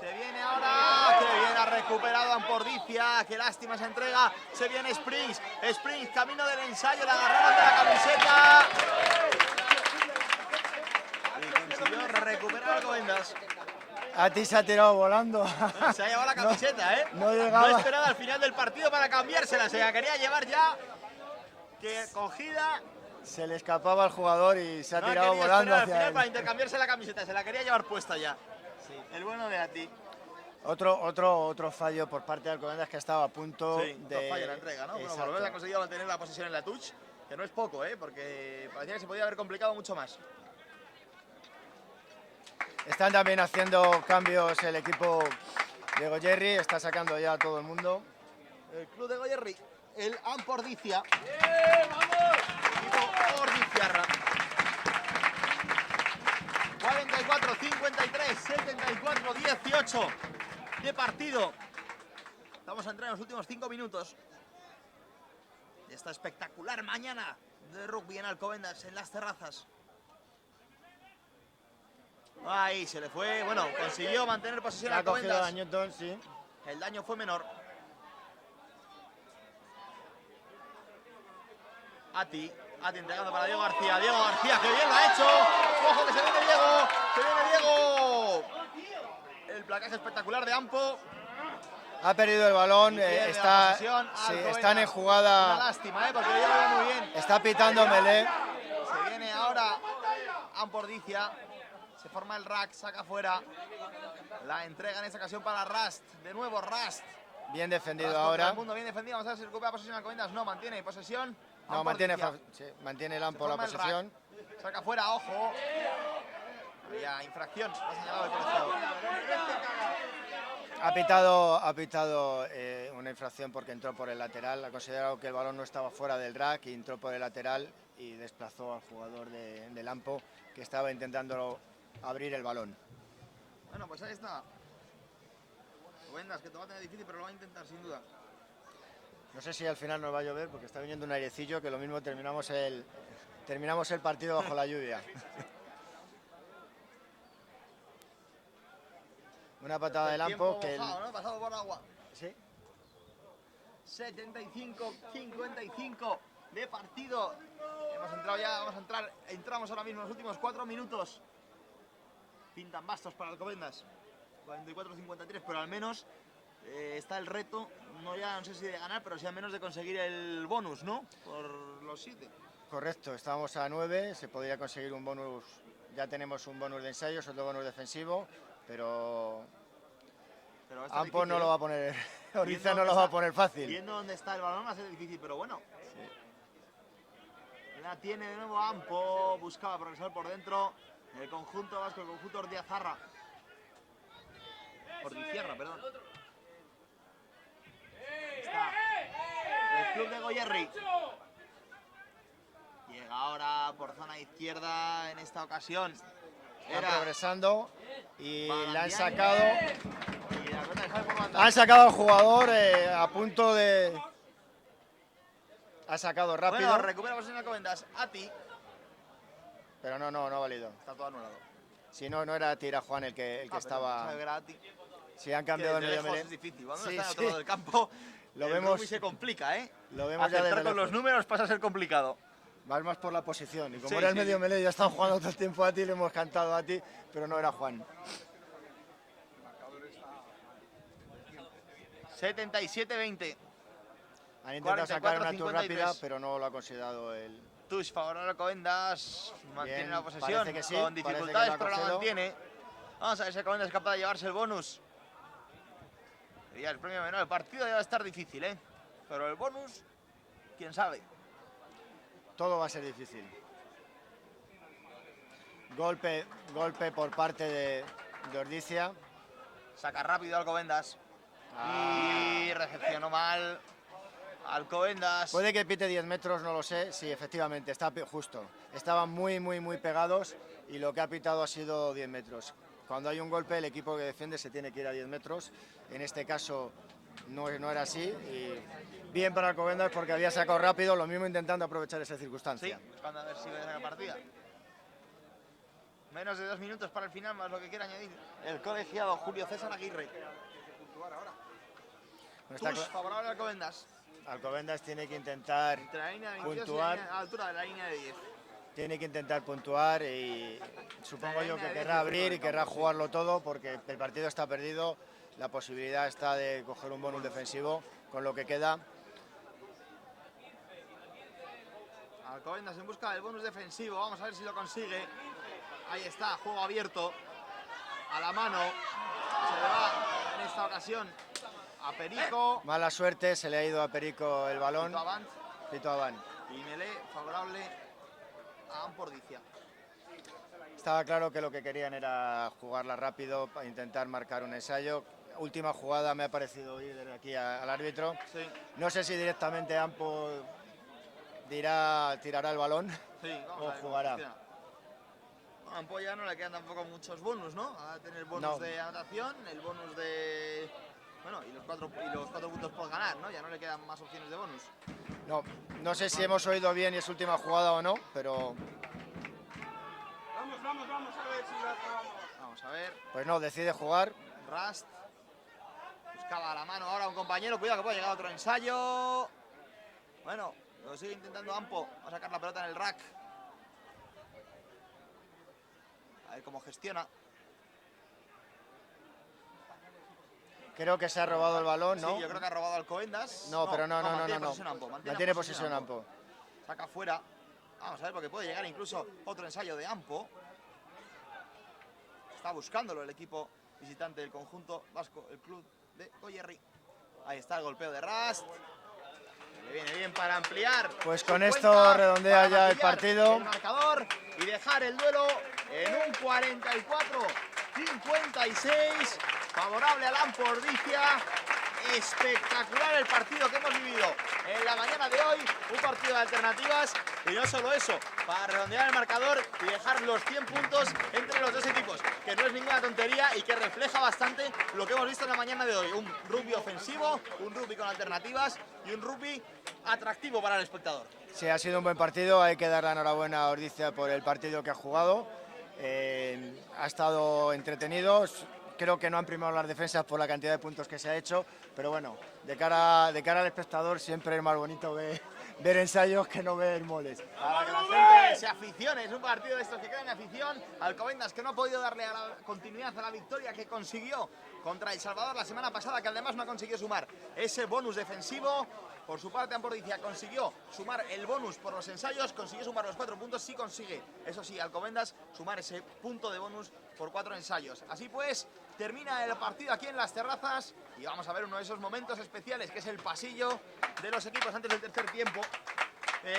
Se viene ahora. Que bien ha recuperado Ampordicia. Qué lástima esa entrega. Se viene Springs. Springs, camino del ensayo. Le agarraron de la camiseta. Y consiguió recuperar Alcobendas. A ti se ha tirado volando. Se ha llevado la camiseta, ¿eh? No llegaba. No esperaba al final del partido para cambiársela. Se la quería llevar ya. Que cogida. Se le escapaba al jugador y se ha No tirado quería volando esperar al hacia final él. para intercambiarse la camiseta. Se la quería llevar puesta ya. Sí. El bueno de Ati. Otro fallo por parte de Alcobendas que estaba a punto de... fallo en la entrega, ¿no? Bueno, por lo menos ha conseguido mantener la posesión en la touch. Que no es poco, porque parecía que se podía haber complicado mucho más. Están también haciendo cambios el equipo de Goyerri, está sacando ya a todo el mundo. El club de Goyerri, el Ampordicia. ¡Vamos! Equipo Ordiciarra. 44-53, 74-18 de partido. Vamos a entrar en los últimos 5 minutos de esta espectacular mañana de rugby en Alcobendas, en las terrazas. Ahí se le fue, bueno, consiguió mantener posesión a Alcobendas. Ha Newton, sí. El daño fue menor. Ati entregando para Diego García. Diego García, que bien lo ha hecho. ¡Ojo que se viene Diego! ¡Se viene Diego! El placaje espectacular de Ampo. Ha perdido el balón, están en jugada. Una lástima, porque Diego va muy bien. Está pitando Melé. Se viene ahora Ampordicia. Se forma el rack, saca fuera. La entrega en esta ocasión para Rast. De nuevo Rast. Bien defendido Rast ahora. El mundo bien defendido. Vamos a ver si recupera posesión Alcobendas. No, mantiene posesión. No, mantiene el Ampo la posesión. Saca fuera, ojo. Había infracción. Ha señalado el colegiado. Ha pitado una infracción porque entró por el lateral. Ha considerado que el balón no estaba fuera del rack y entró por el lateral y desplazó al jugador del Ampo que estaba intentando abrir el balón. Bueno, pues ahí está. Alcobendas, que te va a tener difícil, pero lo va a intentar sin duda. No sé si al final nos va a llover porque está viniendo un airecillo que lo mismo terminamos el partido bajo la lluvia. Una patada del Ampo que... Mojado, ¿no? Pasado por agua. ¿Sí? 75-55 de partido. Hemos entrado ya, entramos ahora mismo en los últimos 4 minutos. Pintan bastos para Alcobendas. 44-53, pero al menos está el reto, no sé si de ganar, pero sí al menos de conseguir el bonus, ¿no? Por los 7. Correcto, estábamos a 9, se podría conseguir un bonus, ya tenemos un bonus de ensayos, otro bonus defensivo, pero Ampo no lo va a poner, Ordizia no lo va a poner fácil. Viendo dónde está el balón va a ser difícil, pero bueno. Sí. La tiene de nuevo Ampo, buscaba progresar por dentro el conjunto vasco, el conjunto Ordizarra. Ordizierra, perdón. Está el club de Goierri. Llega ahora por zona izquierda en esta ocasión. Era progresando y la han sacado. Sacado al jugador a punto de... Ha sacado rápido. Bueno, recupera posición Alcobendas. Ati. Pero no ha valido. Está todo anulado. Si no era Tira Juan el que estaba... Si han el cambiado el medio melee. melee. Es difícil. Cuando está en otro lado del campo, lo vemos y se complica, ¿eh? Lo vemos ya acertar desde con los números pasa a ser complicado. Vas más por la posición. Y como era el medio melee, ya están jugando todo el tiempo a ti, le hemos cantado a ti, pero no era Juan. 77-20. Han intentado sacar una tour rápida, pero no lo ha considerado el... Tush favorable a Alcobendas, mantiene la posesión, parece que sí, con dificultades, pero la mantiene. Vamos a ver si Alcobendas es capaz de llevarse el bonus. Sería el premio menor. El partido ya va a estar difícil, ¿eh? Pero el bonus, quién sabe. Todo va a ser difícil. Golpe por parte de Ordizia. Saca rápido Alcobendas. Y recepcionó mal Alcobendas. Puede que pite 10 metros, no lo sé. Sí, efectivamente, está justo. Estaban muy pegados y lo que ha pitado ha sido 10 metros. Cuando hay un golpe, el equipo que defiende se tiene que ir a 10 metros. En este caso no era así. Y bien para Alcobendas porque había sacado rápido, lo mismo intentando aprovechar esa circunstancia. Sí, buscando a ver si ve la partida. Menos de 2 minutos para el final, más lo que quiera añadir el colegiado Julio César Aguirre. Tush favorable a Alcobendas. Alcobendas tiene que intentar Entre la línea de 22 puntuar. y a la altura de la línea de 10. Tiene que intentar puntuar y supongo yo que querrá abrir y querrá jugarlo todo porque el partido está perdido. La posibilidad está de coger un bonus defensivo con lo que queda. Alcobendas en busca del bonus defensivo. Vamos a ver si lo consigue. Ahí está, juego abierto. A la mano. Se le va en esta ocasión a Perico. Mala suerte, se le ha ido a Perico el balón. Pito Avant. Y melee favorable a Ampordicia. Estaba claro que lo que querían era jugarla rápido para intentar marcar un ensayo. Última jugada me ha parecido oír desde aquí al árbitro. Sí. No sé si directamente Ampo tirará el balón o jugará. A Ampo ya no le quedan tampoco muchos bonus, ¿no? Va a tener bonus de anotación, el bonus de... Bueno, y los cuatro puntos por ganar, ¿no? Ya no le quedan más opciones de bonus. No sé si hemos oído bien y es última jugada o no, pero... Vamos a ver si la acabamos. Vamos a ver. Pues no, decide jugar. Rust. Buscaba a la mano ahora un compañero. Cuidado que puede llegar otro ensayo. Bueno, lo sigue intentando Ampo. Va a sacar la pelota en el rack. A ver cómo gestiona. Creo que se ha robado el balón, ¿no? Sí, yo creo que ha robado Alcobendas. No, pero no. Mantiene posesión Ampo. Saca fuera. Vamos a ver porque puede llegar incluso otro ensayo de Ampo. Está buscándolo el equipo visitante del conjunto vasco, el club de Goierri. Ahí está el golpeo de Rust. Le viene bien para ampliar. Pues con esto redondea ya el partido. El marcador y dejar el duelo en un 44-56. Favorable al Ampordicia. Espectacular el partido que hemos vivido en la mañana de hoy. Un partido de alternativas y no solo eso, para redondear el marcador y dejar los 100 puntos entre los dos equipos, que no es ninguna tontería y que refleja bastante lo que hemos visto en la mañana de hoy. Un rugby ofensivo, un rugby con alternativas y un rugby atractivo para el espectador. Sí, ha sido un buen partido, hay que dar la enhorabuena a Ordizia por el partido que ha jugado. Ha estado entretenido, creo que no han primado las defensas por la cantidad de puntos que se ha hecho, pero bueno, de cara al espectador siempre es más bonito ver ensayos que no ver moles. Para que la gente se aficione, es un partido de estos que quedan en afición. Alcobendas, que no ha podido darle a la continuidad a la victoria que consiguió contra El Salvador la semana pasada, que además no ha conseguido sumar ese bonus defensivo. Por su parte, Ampor Ordizia consiguió sumar el bonus por los ensayos, consiguió sumar los 4 puntos, sí consigue, eso sí, Alcobendas sumar ese punto de bonus por 4 ensayos. Así pues, termina el partido aquí en Las Terrazas y vamos a ver uno de esos momentos especiales, que es el pasillo de los equipos antes del tercer tiempo.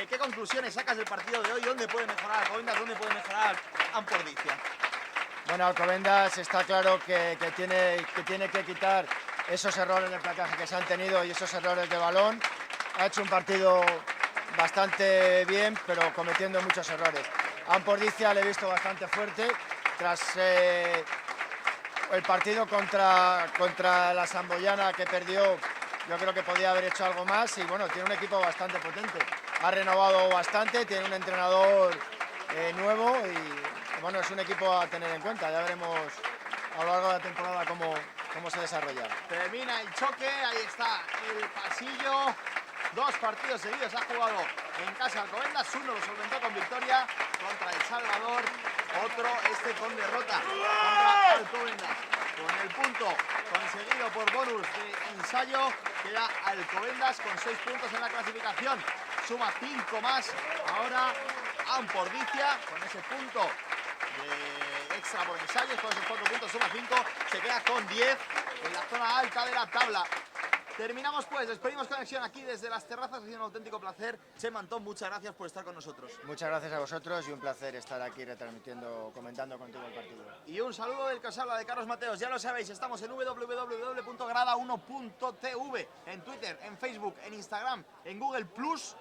¿Qué conclusiones sacas del partido de hoy? ¿Dónde puede mejorar Alcobendas? ¿Dónde puede mejorar Ampor Ordizia? Bueno, Alcobendas está claro que tiene que quitar esos errores de placaje que se han tenido y esos errores de balón. Ha hecho un partido bastante bien, pero cometiendo muchos errores. Ampor Ordizia le he visto bastante fuerte tras el partido contra la Samboyana, que perdió. Yo creo que podía haber hecho algo más y bueno, tiene un equipo bastante potente. Ha renovado bastante, tiene un entrenador nuevo y bueno, es un equipo a tener en cuenta. Ya veremos a lo largo de la temporada cómo se desarrolla. Termina el choque, ahí está el pasillo. 2 partidos seguidos ha jugado en casa Alcobendas, uno lo solventó con victoria contra El Salvador, otro con derrota contra Alcobendas. Con el punto conseguido por bonus de ensayo, queda Alcobendas con 6 puntos en la clasificación, suma 5 más. Ahora Ampor Ordizia con ese punto de extra por ensayos, con esos 4 puntos suma 5, se queda con 10 en la zona alta de la tabla. Terminamos pues, despedimos conexión aquí desde Las Terrazas, ha sido un auténtico placer. Chema Antón, muchas gracias por estar con nosotros. Muchas gracias a vosotros y un placer estar aquí retransmitiendo, comentando contigo el partido. Y un saludo del que os habla, de Carlos Mateos. Ya lo sabéis, estamos en www.grada1.tv, en Twitter, en Facebook, en Instagram, en Google Plus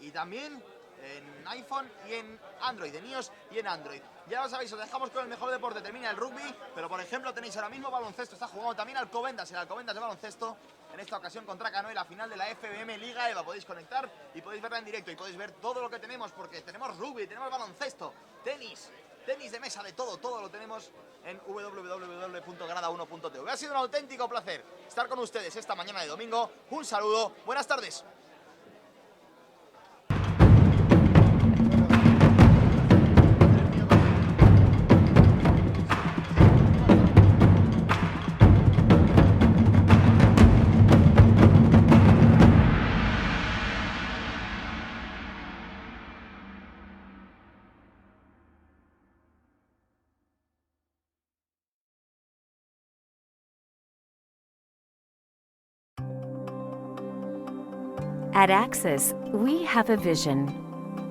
y también en iPhone y en Android, en iOS y en Android. Ya lo sabéis, os dejamos con el mejor deporte. Termina el rugby, pero por ejemplo tenéis ahora mismo baloncesto. Está jugando también Alcobendas, el Alcobendas de baloncesto, en esta ocasión contra Canoe, la final de la FBM Liga EVA. Podéis conectar y podéis verla en directo y podéis ver todo lo que tenemos, porque tenemos rugby, tenemos baloncesto, tenis de mesa, de todo lo tenemos en www.grada1.tv. Ha sido un auténtico placer estar con ustedes esta mañana de domingo. Un saludo, buenas tardes. At Axis, we have a vision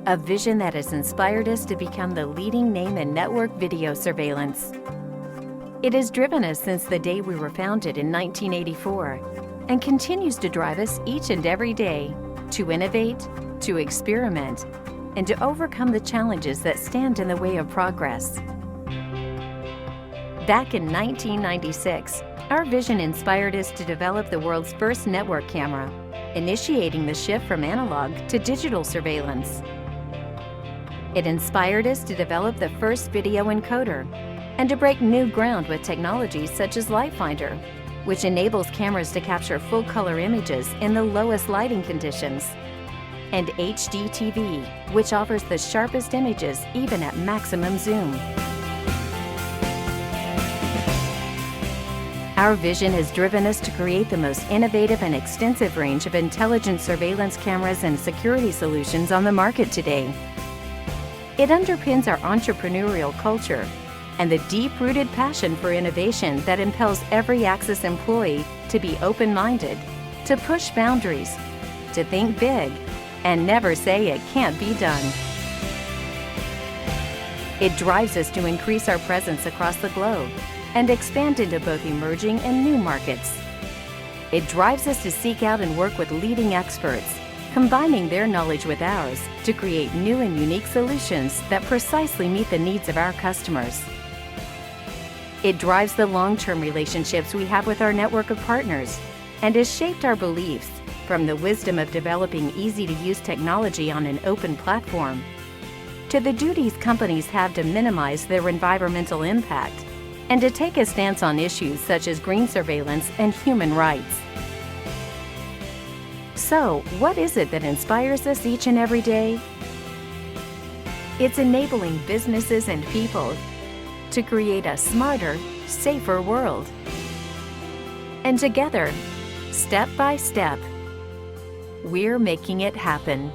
that has inspired us to become the leading name in network video surveillance. It has driven us since the day we were founded in 1984 and continues to drive us each and every day to innovate, to experiment, and to overcome the challenges that stand in the way of progress. Back in 1996, our vision inspired us to develop the world's first network camera, initiating the shift from analog to digital surveillance. It inspired us to develop the first video encoder and to break new ground with technologies such as LightFinder, which enables cameras to capture full-color images in the lowest lighting conditions, and HDTV, which offers the sharpest images even at maximum zoom. Our vision has driven us to create the most innovative and extensive range of intelligent surveillance cameras and security solutions on the market today. It underpins our entrepreneurial culture and the deep-rooted passion for innovation that impels every Axis employee to be open-minded, to push boundaries, to think big, and never say it can't be done. It drives us to increase our presence across the globe and expand into both emerging and new markets. It drives us to seek out and work with leading experts combining their knowledge with ours to create new and unique solutions that precisely meet the needs of our customers. It drives the long-term relationships we have with our network of partners and has shaped our beliefs, from the wisdom of developing easy-to-use technology on an open platform to the duties companies have to minimize their environmental impact and to take a stance on issues such as green surveillance and human rights. So, what is it that inspires us each and every day? It's enabling businesses and people to create a smarter, safer world. And together, step by step, we're making it happen.